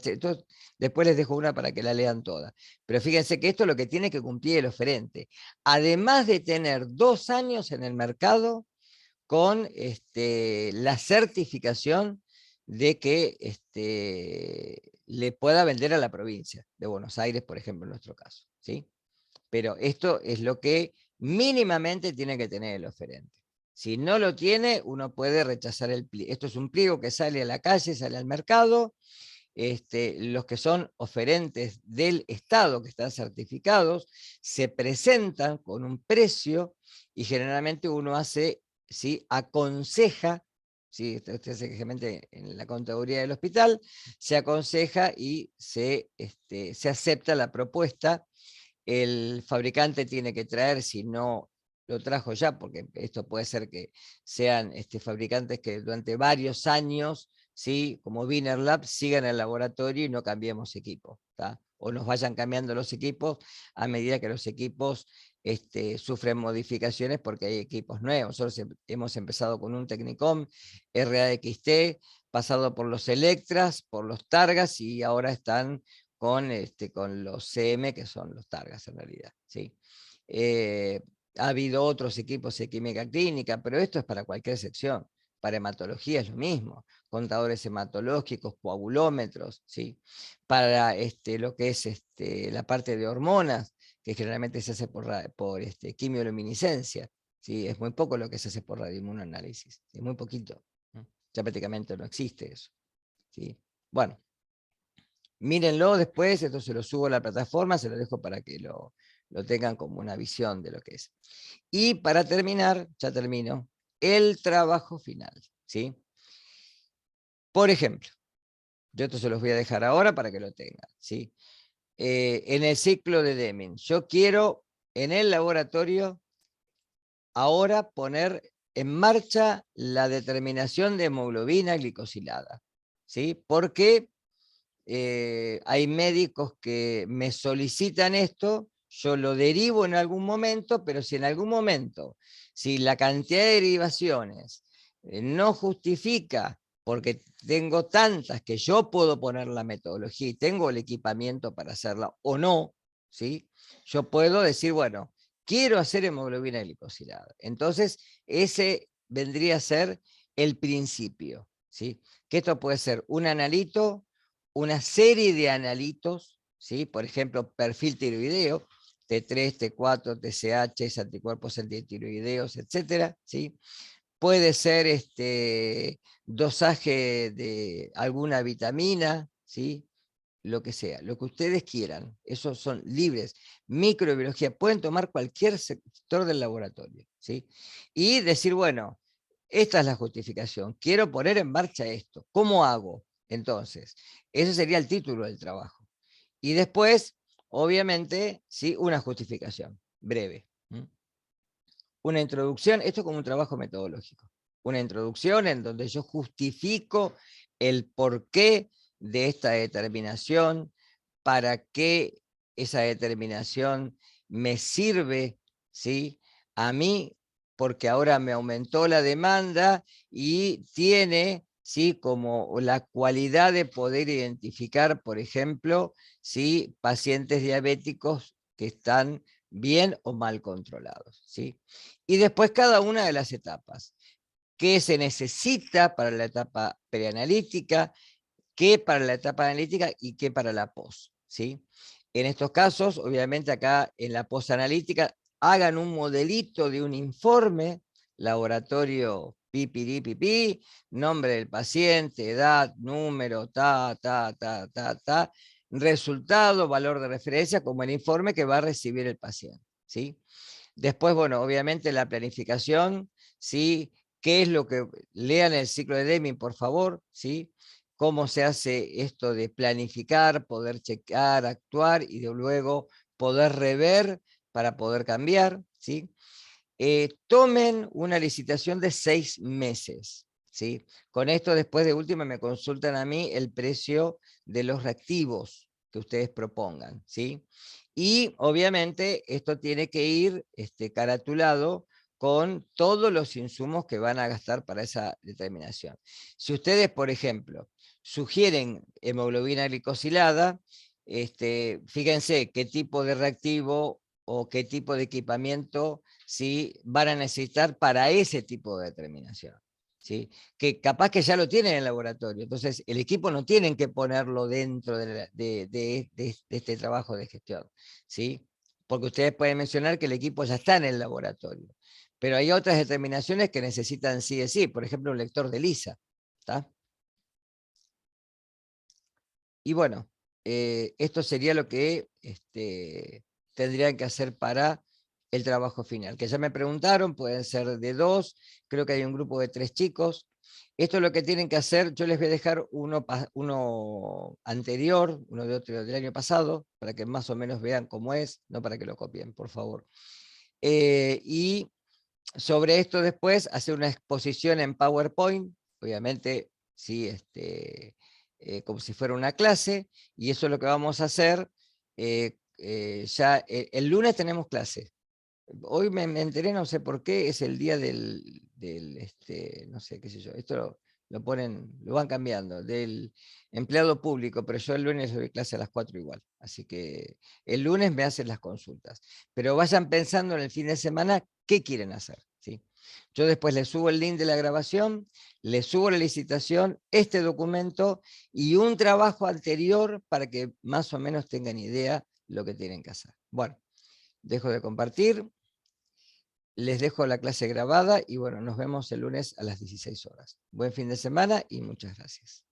después les dejo una para que la lean toda. Pero fíjense que esto es lo que tiene que cumplir el oferente. Además de tener 2 años en el mercado con la certificación de que le pueda vender a la provincia de Buenos Aires, por ejemplo, en nuestro caso, ¿sí? Pero esto es lo que mínimamente tiene que tener el oferente. Si no lo tiene, uno puede rechazar el pliego. Esto es un pliego que sale a la calle, sale al mercado. Los que son oferentes del Estado, que están certificados, se presentan con un precio y generalmente uno hace, ¿sí? Aconseja, ¿sí? Usted hace generalmente en la contaduría del hospital, se aconseja y se acepta la propuesta. El fabricante tiene que traer, si no lo trajo ya, porque esto puede ser que sean fabricantes que durante varios años, ¿sí? Como Wiener Lab, sigan el laboratorio y no cambiemos equipo, o nos vayan cambiando los equipos a medida que los equipos sufren modificaciones, porque hay equipos nuevos. Nosotros hemos empezado con un Technicom RAXT, pasado por los Electras, por los Targas, y ahora están con los CM, que son los Targas en realidad, ¿sí? Ha habido otros equipos de química clínica, pero esto es para cualquier sección. Para hematología es lo mismo, contadores hematológicos, coagulómetros, ¿sí? Para lo que es la parte de hormonas, que generalmente se hace por quimioluminiscencia, ¿sí? Es muy poco lo que se hace por radioinmunoanálisis, es muy poquito, ¿no? Ya prácticamente no existe eso, ¿sí? Bueno, mírenlo después, esto se lo subo a la plataforma, se lo dejo para que lo tengan como una visión de lo que es. Y para terminar, ya termino, el trabajo final, ¿sí? Por ejemplo, yo esto se los voy a dejar ahora para que lo tengan, ¿sí? En el ciclo de Deming, yo quiero en el laboratorio ahora poner en marcha la determinación de hemoglobina glicosilada, ¿sí? Porque hay médicos que me solicitan esto, yo lo derivo en algún momento, pero si en algún momento, si la cantidad de derivaciones no justifica, porque tengo tantas que yo puedo poner la metodología y tengo el equipamiento para hacerla o no, ¿sí? Yo puedo decir, bueno, quiero hacer hemoglobina glicosilada. Entonces, ese vendría a ser el principio, ¿sí? Que esto puede ser un analito, una serie de analitos, ¿sí? Por ejemplo, perfil tiroideo, T3, T4, TSH, anticuerpos antitiroideos, etcétera, ¿sí? Puede ser dosaje de alguna vitamina, ¿sí? Lo que sea, lo que ustedes quieran, esos son libres. Microbiología, pueden tomar cualquier sector del laboratorio, ¿sí? Y decir, bueno, esta es la justificación, quiero poner en marcha esto, ¿cómo hago? Entonces, ese sería el título del trabajo. Y después, obviamente, ¿sí? Una justificación breve. Una introducción, esto es como un trabajo metodológico, una introducción en donde yo justifico el porqué de esta determinación, para qué esa determinación me sirve, ¿sí? A mí, porque ahora me aumentó la demanda y tiene, ¿sí? Como la cualidad de poder identificar, por ejemplo, ¿sí? Pacientes diabéticos que están bien o mal controlados, ¿sí? Y después cada una de las etapas. ¿Qué se necesita para la etapa preanalítica? ¿Qué para la etapa analítica y qué para la post? ¿Sí? En estos casos, obviamente acá en la postanalítica, hagan un modelito de un informe, laboratorio pipiripipi, nombre del paciente, edad, número, resultado, valor de referencia, como el informe que va a recibir el paciente. ¿Sí? Después, bueno, obviamente la planificación, ¿sí? ¿Qué es lo que lean el ciclo de Deming, por favor? ¿Sí? Cómo se hace esto de planificar, poder checar, actuar y de luego poder rever para poder cambiar, ¿sí? Tomen una licitación de 6 meses, ¿sí? Con esto después de última me consultan a mí el precio de los reactivos que ustedes propongan, ¿sí? Y obviamente esto tiene que ir caratulado con todos los insumos que van a gastar para esa determinación. Si ustedes, por ejemplo, sugieren hemoglobina glicosilada, fíjense qué tipo de reactivo o qué tipo de equipamiento, ¿sí? Van a necesitar para ese tipo de determinación. ¿Sí? Que capaz que ya lo tienen en el laboratorio, entonces el equipo no tienen que ponerlo dentro de este trabajo de gestión, ¿sí? Porque ustedes pueden mencionar que el equipo ya está en el laboratorio, pero hay otras determinaciones que necesitan sí de sí, por ejemplo un lector de lisa, ¿está? Y bueno, esto sería lo que tendrían que hacer para el trabajo final. Que ya me preguntaron, pueden ser de 2, creo que hay un grupo de 3 chicos. Esto es lo que tienen que hacer, yo les voy a dejar uno anterior, uno de otro del año pasado, para que más o menos vean cómo es, no para que lo copien, por favor. Y sobre esto después, hacer una exposición en PowerPoint, obviamente, sí, como si fuera una clase, y eso es lo que vamos a hacer. Ya el lunes tenemos clase. Hoy me enteré, no sé por qué, es el día no sé, qué sé yo, esto lo ponen, lo van cambiando, del empleado público, pero yo el lunes doy clase a las 4 igual, así que el lunes me hacen las consultas. Pero vayan pensando en el fin de semana qué quieren hacer, ¿sí? Yo después les subo el link de la grabación, les subo la licitación, este documento y un trabajo anterior para que más o menos tengan idea lo que tienen que hacer. Bueno, dejo de compartir. Les dejo la clase grabada y bueno, nos vemos el lunes a las 16 horas. Buen fin de semana y muchas gracias.